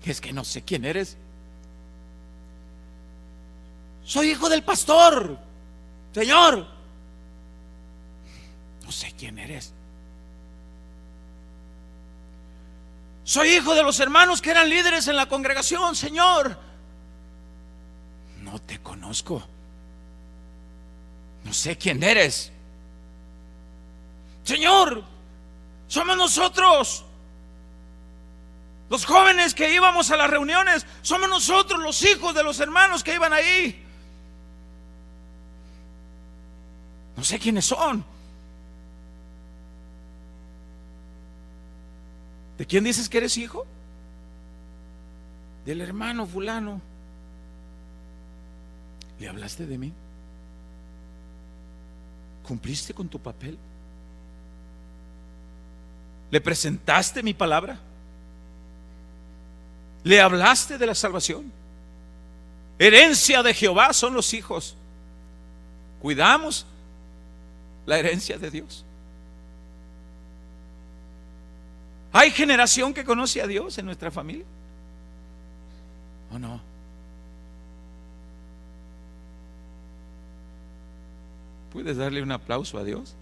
es que no sé quién eres. Soy hijo del pastor, Señor, no sé quién eres. Soy hijo de los hermanos que eran líderes en la congregación, Señor, no te conozco, no sé quién eres. Señor, somos nosotros, los jóvenes que íbamos a las reuniones, somos nosotros los hijos de los hermanos que iban ahí. No sé quiénes son. ¿De quién dices que eres hijo? Del hermano fulano. ¿Le hablaste de mí? ¿Cumpliste con tu papel? ¿Le presentaste mi palabra? ¿Le hablaste de la salvación? Herencia de Jehová son los hijos. ¿Cuidamos la herencia de Dios? ¿Hay generación que conoce a Dios en nuestra familia? ¿O no? ¿Puedes darle un aplauso a Dios?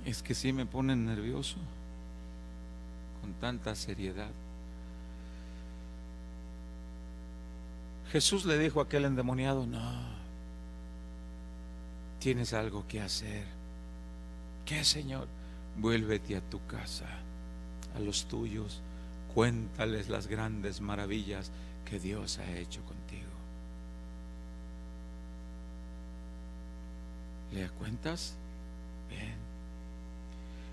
Es que sí me ponen nervioso con tanta seriedad. Jesús le dijo a aquel endemoniado: no, tienes algo que hacer. ¿Qué, Señor? Vuélvete a tu casa, a los tuyos, cuéntales las grandes maravillas que Dios ha hecho contigo. ¿Le cuentas? Bien.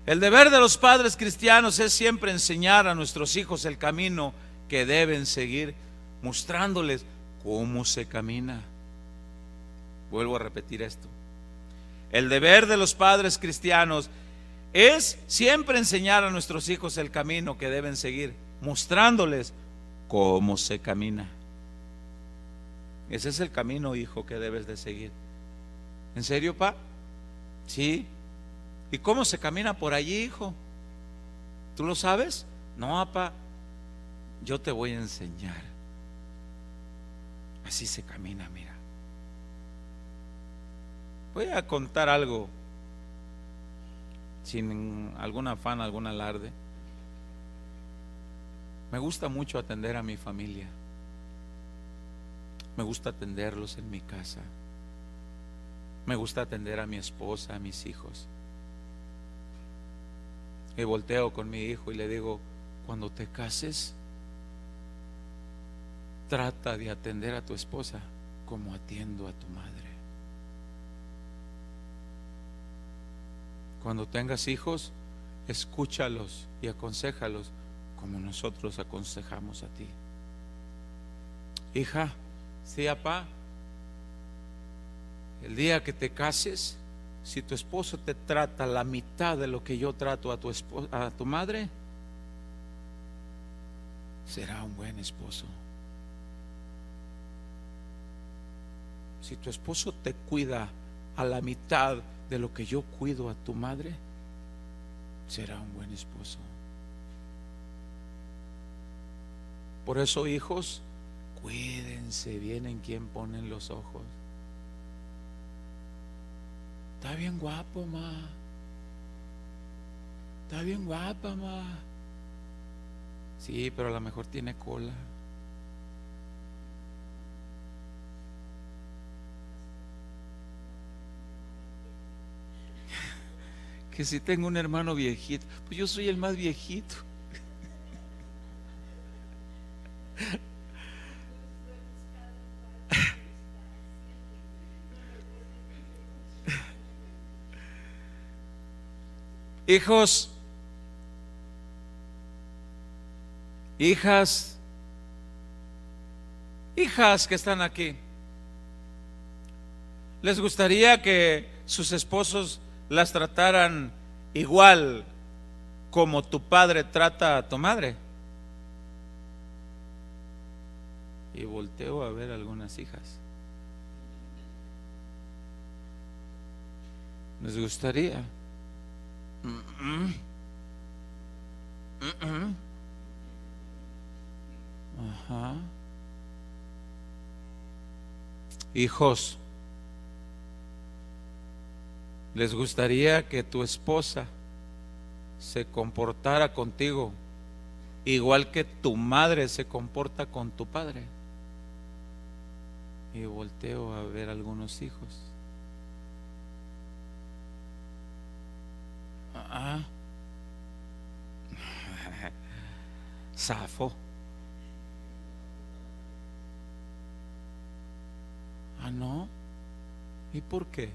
El deber de los padres cristianos es siempre enseñar a nuestros hijos el camino que deben seguir, mostrándoles cómo se camina. Vuelvo a repetir esto. El deber de los padres cristianos es siempre enseñar a nuestros hijos el camino que deben seguir, mostrándoles cómo se camina. Ese es el camino, hijo, que debes de seguir. ¿En serio, pa? Sí. ¿Y cómo se camina por allí, hijo? ¿Tú lo sabes? No, papá, yo te voy a enseñar. Así se camina, mira. Voy a contar algo sin algún afán, algún alarde. Me gusta mucho atender a mi familia. Me gusta atenderlos en mi casa. Me gusta atender a mi esposa, a mis hijos. Y volteo con mi hijo y le digo: cuando te cases, trata de atender a tu esposa como atiendo a tu madre. Cuando tengas hijos, escúchalos y aconséjalos como nosotros aconsejamos a ti. Hija, sí, papá, el día que te cases, si tu esposo te trata la mitad de lo que yo trato a tu esposa, a tu madre, será un buen esposo. Si tu esposo te cuida a la mitad de lo que yo cuido a tu madre, será un buen esposo. Por eso, hijos, cuídense bien en quién ponen los ojos. Está bien guapo, ma. Está bien guapa, ma. Sí, pero a lo mejor tiene cola. Que si tengo un hermano viejito, pues yo soy el más viejito. Hijos, hijas que están aquí, ¿les gustaría que sus esposos las trataran igual como tu padre trata a tu madre? Y volteo a ver algunas hijas. ¿Les gustaría? Ajá. Hijos, ¿les gustaría que tu esposa se comportara contigo igual que tu madre se comporta con tu padre? Y volteo a ver algunos hijos. Zafo. No. ¿Y por qué?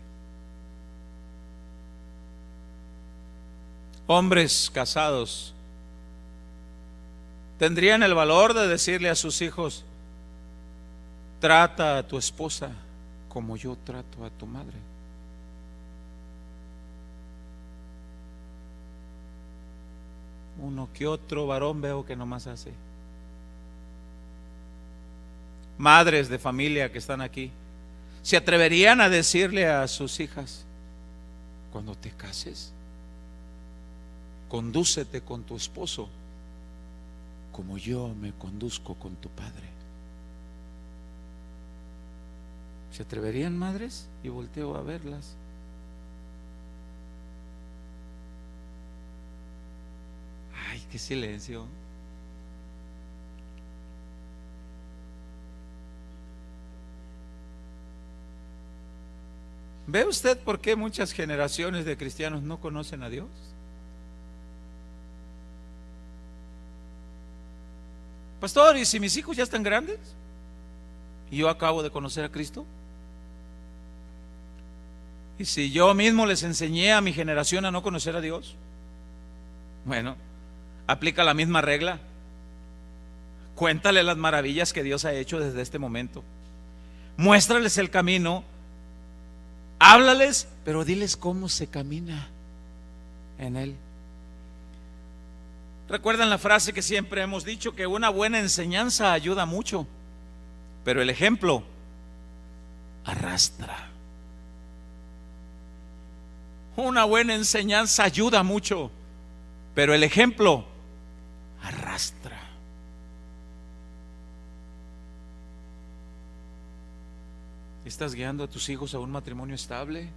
Hombres casados tendrían el valor de decirle a sus hijos: trata a tu esposa como yo trato a tu madre. Uno que otro varón veo que nomás hace. Madres de familia que están aquí, ¿se atreverían a decirle a sus hijas: cuando te cases, condúcete con tu esposo como yo me conduzco con tu padre? ¿Se atreverían, madres? Y volteo a verlas. Ay, qué silencio. ¿Ve usted por qué muchas generaciones de cristianos no conocen a Dios? Pastor, ¿y si mis hijos ya están grandes y yo acabo de conocer a Cristo? ¿Y si yo mismo les enseñé a mi generación a no conocer a Dios? Bueno, aplica la misma regla. Cuéntale las maravillas que Dios ha hecho desde este momento. Muéstrales el camino. Háblales, pero diles cómo se camina en él. ¿Recuerdan la frase que siempre hemos dicho? Que una buena enseñanza ayuda mucho, pero el ejemplo arrastra. Una buena enseñanza ayuda mucho, pero el ejemplo ¿Estás guiando a tus hijos a un matrimonio estable?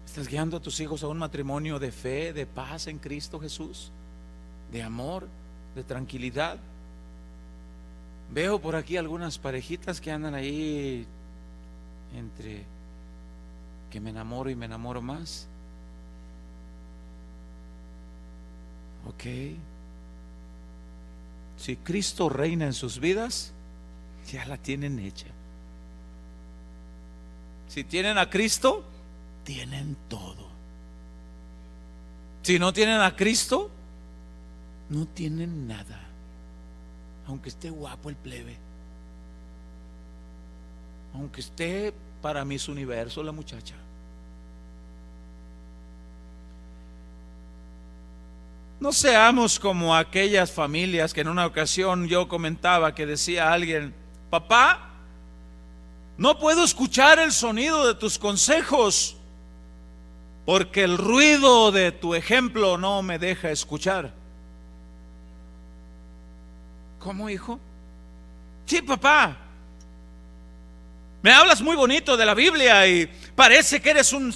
¿Estás guiando a tus hijos a un matrimonio de fe, de paz en Cristo Jesús? De amor, de tranquilidad. Veo por aquí algunas parejitas que andan ahí entre que me enamoro y me enamoro más. Ok. Si Cristo reina en sus vidas, ya la tienen hecha. Si tienen a Cristo, tienen todo. Si no tienen a Cristo, no tienen nada. Aunque esté guapo el plebe, aunque esté para Miss Universo la muchacha. No seamos como aquellas familias que en una ocasión yo comentaba, que decía alguien: papá, no puedo escuchar el sonido de tus consejos porque el ruido de tu ejemplo no me deja escuchar. ¿Cómo, hijo? Sí, papá, me hablas muy bonito de la Biblia y parece que eres un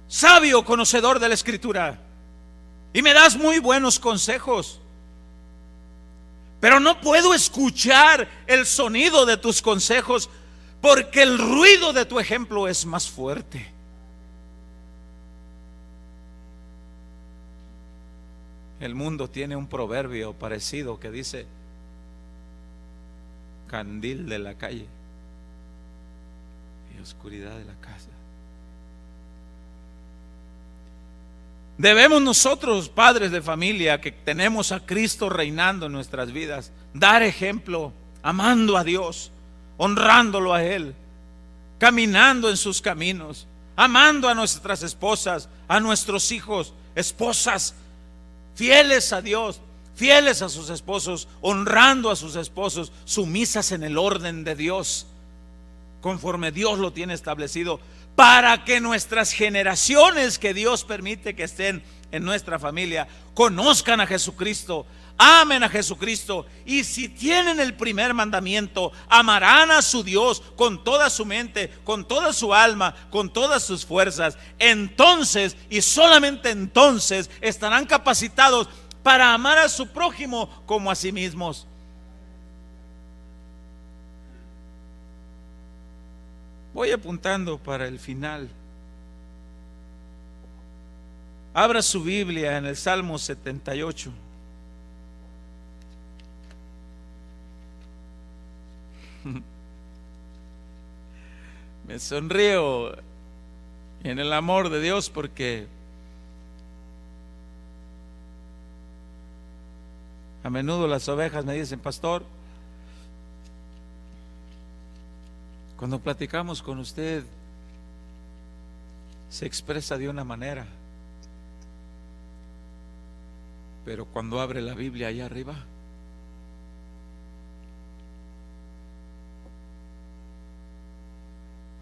sabio conocedor de la Escritura y me das muy buenos consejos, pero no puedo escuchar el sonido de tus consejos porque el ruido de tu ejemplo es más fuerte. El mundo tiene un proverbio parecido que dice: candil de la calle y oscuridad de la casa. Debemos nosotros, padres de familia, que tenemos a Cristo reinando en nuestras vidas, dar ejemplo, amando a Dios, honrándolo a Él, caminando en sus caminos, amando a nuestras esposas, a nuestros hijos, esposas fieles a Dios, fieles a sus esposos, honrando a sus esposos, sumisas en el orden de Dios, conforme Dios lo tiene establecido, para que nuestras generaciones que Dios permite que estén en nuestra familia conozcan a Jesucristo, amen a Jesucristo, y si tienen el primer mandamiento, amarán a su Dios con toda su mente, con toda su alma, con todas sus fuerzas. Entonces, y solamente entonces, estarán capacitados para amar a su prójimo como a sí mismos. Voy apuntando para el final. Abra su Biblia en el Salmo 78. Me sonrío en el amor de Dios porque a menudo las ovejas me dicen: pastor, cuando platicamos con usted se expresa de una manera, pero cuando abre la Biblia allá arriba,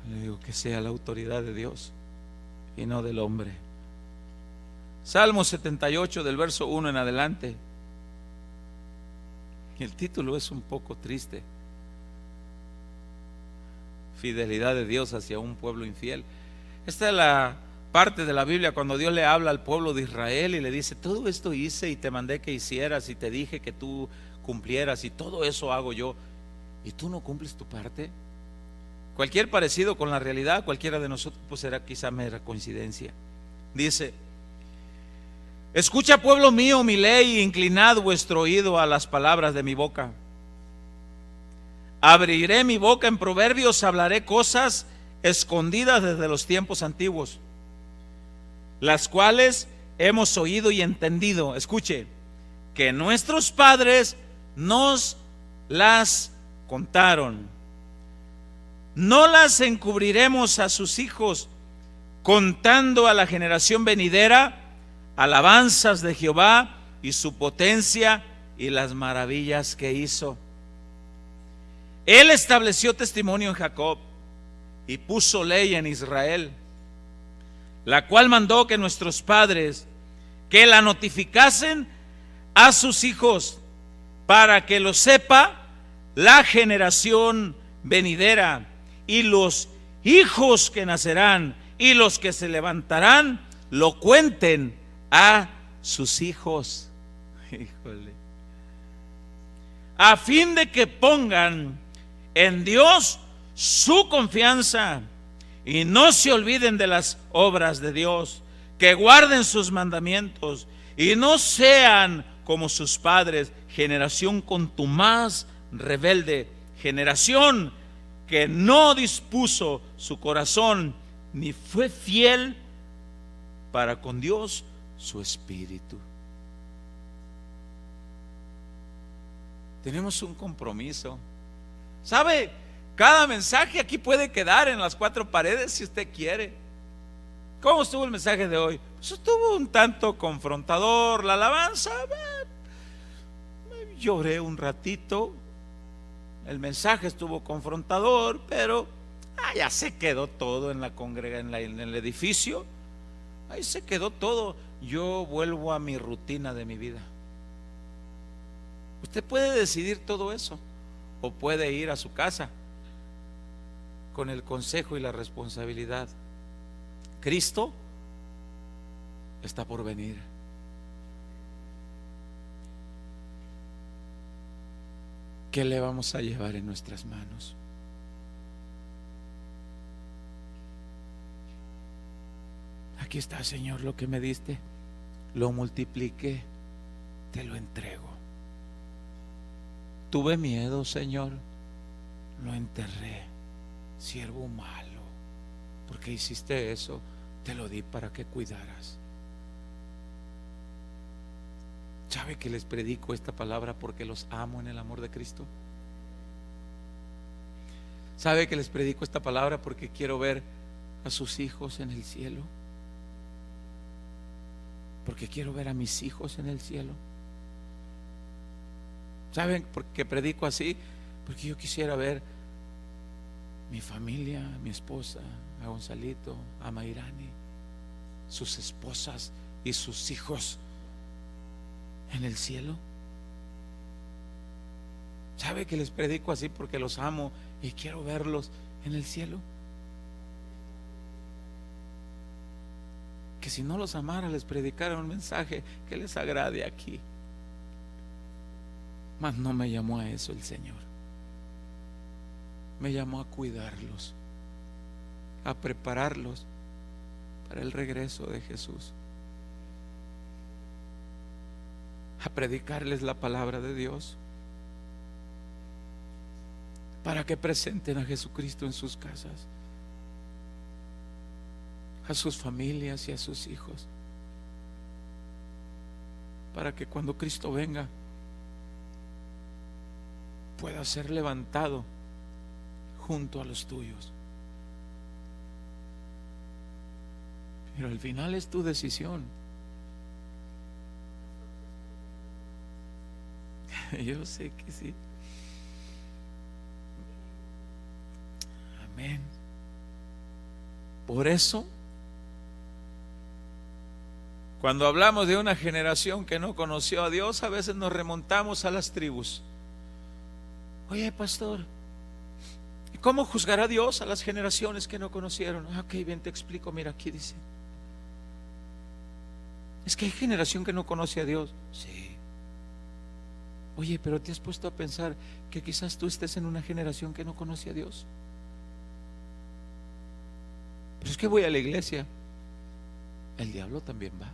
le digo que sea la autoridad de Dios y no del hombre. Salmo 78 del verso 1 en adelante. El título es un poco triste: fidelidad de Dios hacia un pueblo infiel. Esta es la parte de la Biblia cuando Dios le habla al pueblo de Israel y le dice: todo esto hice y te mandé que hicieras y te dije que tú cumplieras, y todo eso hago yo, y tú no cumples tu parte. Cualquier parecido con la realidad, cualquiera de nosotros, pues será quizá mera coincidencia. Dice: escucha, pueblo mío, mi ley, inclinad vuestro oído a las palabras de mi boca. Abriré mi boca en proverbios, hablaré cosas escondidas desde los tiempos antiguos, las cuales hemos oído y entendido. Escuche, que nuestros padres nos las contaron. No las encubriremos a sus hijos, contando a la generación venidera alabanzas de Jehová y su potencia y las maravillas que hizo. Él estableció testimonio en Jacob y puso ley en Israel, la cual mandó que nuestros padres que la notificasen a sus hijos, para que lo sepa la generación venidera y los hijos que nacerán y los que se levantarán lo cuenten a sus hijos. Híjole. A fin de que pongan en Dios su confianza y no se olviden de las obras de Dios, que guarden sus mandamientos y no sean como sus padres, generación contumaz, rebelde, generación que no dispuso su corazón ni fue fiel para con Dios su espíritu. Tenemos un compromiso. ¿Sabe? Cada mensaje aquí puede quedar en las cuatro paredes si usted quiere. ¿Cómo estuvo el mensaje de hoy? Pues estuvo un tanto confrontador. La alabanza, lloré un ratito. El mensaje estuvo confrontador, pero ya se quedó todo en la en el edificio. Ahí se quedó todo. Yo vuelvo a mi rutina de mi vida. Usted puede decidir todo eso, o puede ir a su casa con el consejo y la responsabilidad. Cristo está por venir. ¿Qué le vamos a llevar en nuestras manos? Aquí está, Señor, lo que me diste, lo multipliqué, te lo entrego. Tuve miedo, Señor, lo enterré, siervo malo, porque hiciste eso, te lo di para que cuidaras. ¿Sabe que les predico esta palabra porque los amo en el amor de Cristo? ¿Sabe que les predico esta palabra porque quiero ver a sus hijos en el cielo? Porque quiero ver a mis hijos en el cielo. ¿Saben por qué predico así? Porque yo quisiera ver mi familia, mi esposa, a Gonzalito, a Mayrani, sus esposas y sus hijos en el cielo. ¿Sabe que les predico así? Porque los amo y quiero verlos en el cielo. Que si no los amara, les predicara un mensaje que les agrade aquí. Mas no me llamó a eso el Señor. Me llamó a cuidarlos, a prepararlos para el regreso de Jesús, a predicarles la palabra de Dios, para que presenten a Jesucristo en sus casas, a sus familias y a sus hijos, para que cuando Cristo venga pueda ser levantado junto a los tuyos. Pero al final es tu decisión. Yo sé que sí. Amén. Por eso, cuando hablamos de una generación que no conoció a Dios, a veces nos remontamos a las tribus. Oye, pastor, ¿cómo juzgará Dios a las generaciones que no conocieron? Ok, bien, te explico. Mira, aquí dice: es que hay generación que no conoce a Dios. Sí. Oye, pero ¿te has puesto a pensar que quizás tú estés en una generación que no conoce a Dios? Pero es que voy a la iglesia. El diablo también va.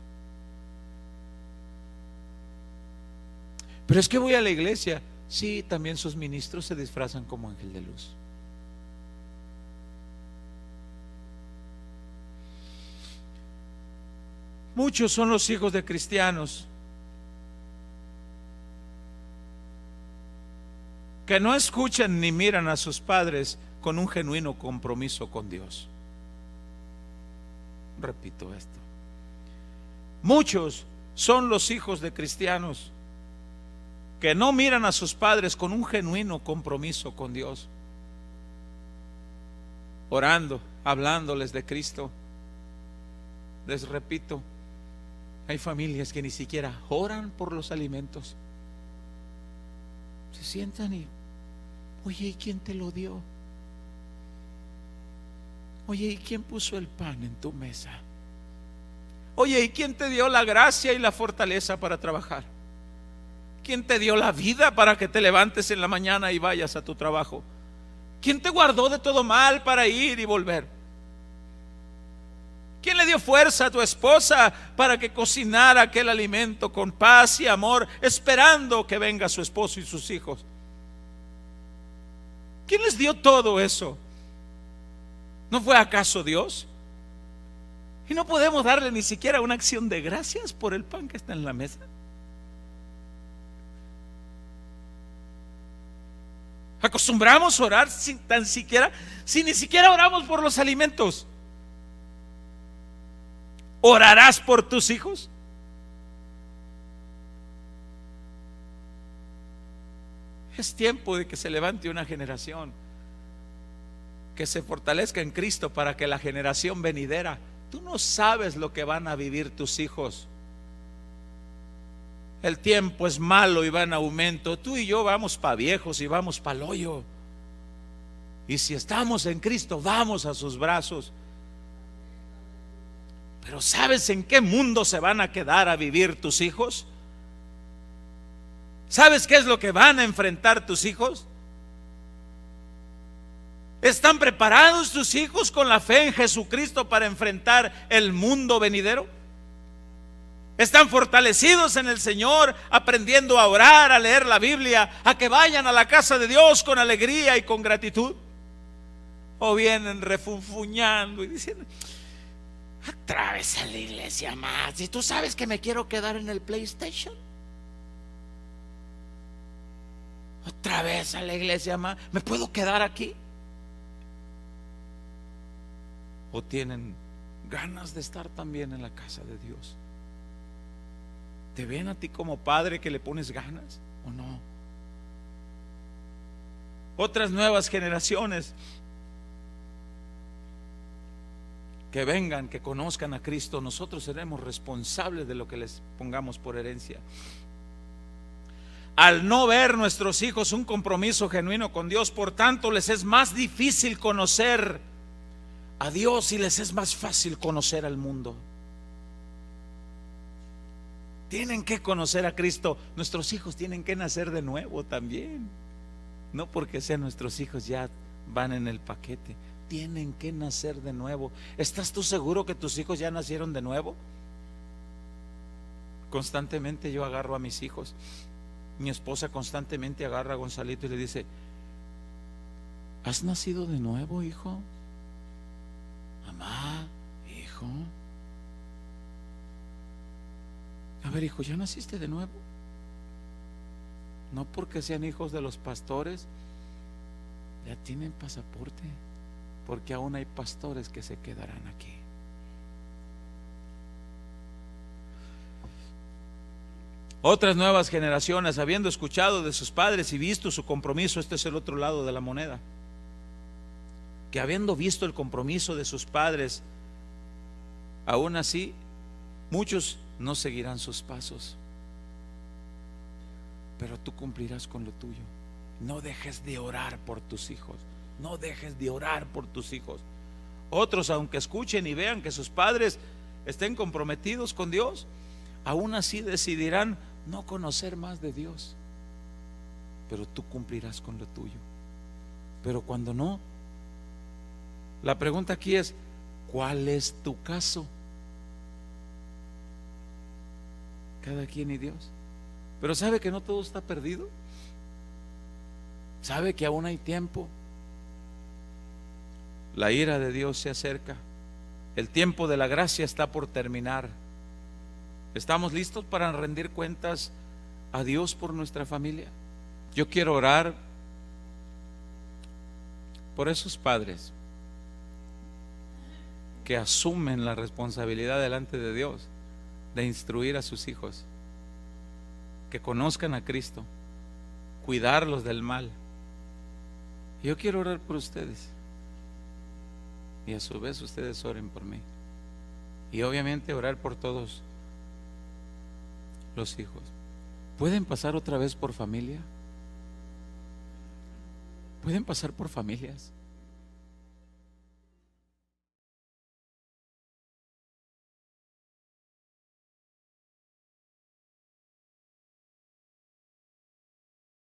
Pero es que voy a la iglesia. Sí, también sus ministros se disfrazan como ángel de luz. Muchos son los hijos de cristianos que no escuchan ni miran a sus padres con un genuino compromiso con Dios. Repito esto. Muchos son los hijos de cristianos que no miran a sus padres con un genuino compromiso con Dios, orando, hablándoles de Cristo. Les repito, hay familias que ni siquiera oran por los alimentos. Se sientan y, oye, ¿y quién te lo dio? Oye, ¿y quién puso el pan en tu mesa? Oye, ¿y quién te dio la gracia y la fortaleza para trabajar? ¿Quién te dio la vida para que te levantes en la mañana y vayas a tu trabajo? ¿Quién te guardó de todo mal para ir y volver? ¿Quién le dio fuerza a tu esposa para que cocinara aquel alimento con paz y amor, esperando que venga su esposo y sus hijos? ¿Quién les dio todo eso? ¿No fue acaso Dios? Y no podemos darle ni siquiera una acción de gracias por el pan que está en la mesa. Acostumbramos a orar si ni siquiera oramos por los alimentos. ¿Orarás por tus hijos? Es tiempo de que se levante una generación que se fortalezca en Cristo para que la generación venidera, tú no sabes lo que van a vivir tus hijos. El tiempo es malo y va en aumento. Tú y yo vamos para viejos y vamos para el hoyo. Y si estamos en Cristo, vamos a sus brazos. Pero ¿sabes en qué mundo se van a quedar a vivir tus hijos? ¿Sabes qué es lo que van a enfrentar tus hijos? ¿Están preparados tus hijos con la fe en Jesucristo para enfrentar el mundo venidero? ¿Están fortalecidos en el Señor, aprendiendo a orar, a leer la Biblia, a que vayan a la casa de Dios con alegría y con gratitud? ¿O vienen refunfuñando y diciendo: otra vez a la iglesia más, y tú sabes que me quiero quedar en el PlayStation? Otra vez a la iglesia más, ¿me puedo quedar aquí? ¿O tienen ganas de estar también en la casa de Dios? ¿Te ven a ti como padre que le pones ganas o no? Otras nuevas generaciones que vengan, que conozcan a Cristo, nosotros seremos responsables de lo que les pongamos por herencia. Al no ver nuestros hijos un compromiso genuino con Dios, por tanto les es más difícil conocer a Dios y les es más fácil conocer al mundo. Tienen que conocer a Cristo. Nuestros hijos tienen que nacer de nuevo también. No porque sean nuestros hijos ya van en el paquete. Tienen que nacer de nuevo. ¿Estás tú seguro que tus hijos ya nacieron de nuevo? Constantemente yo agarro a mis hijos. Mi esposa constantemente agarra a Gonzalito y le dice: ¿has nacido de nuevo, hijo? Mamá, hijo. A ver, hijo, ¿ya naciste de nuevo? No porque sean hijos de los pastores, ya tienen pasaporte, porque aún hay pastores que se quedarán aquí. Otras nuevas generaciones, habiendo escuchado de sus padres y visto su compromiso, este es el otro lado de la moneda, que habiendo visto el compromiso de sus padres, aún así muchos no seguirán sus pasos, pero tú cumplirás con lo tuyo. No dejes de orar por tus hijos. No dejes de orar por tus hijos. Otros, aunque escuchen y vean que sus padres estén comprometidos con Dios, aún así decidirán no conocer más de Dios, pero tú cumplirás con lo tuyo. Pero cuando no, la pregunta aquí es: ¿cuál es tu caso? Cada quien y Dios. Pero sabe que no todo está perdido. Sabe que aún hay tiempo. La ira de Dios se acerca. El tiempo de la gracia está por terminar. ¿Estamos listos para rendir cuentas a Dios por nuestra familia? Yo quiero orar por esos padres que asumen la responsabilidad delante de Dios de instruir a sus hijos, que conozcan a Cristo, cuidarlos del mal. Yo quiero orar por ustedes y a su vez ustedes oren por mí, y obviamente orar por todos los hijos. ¿Pueden pasar otra vez por familia? ¿Pueden pasar por familias?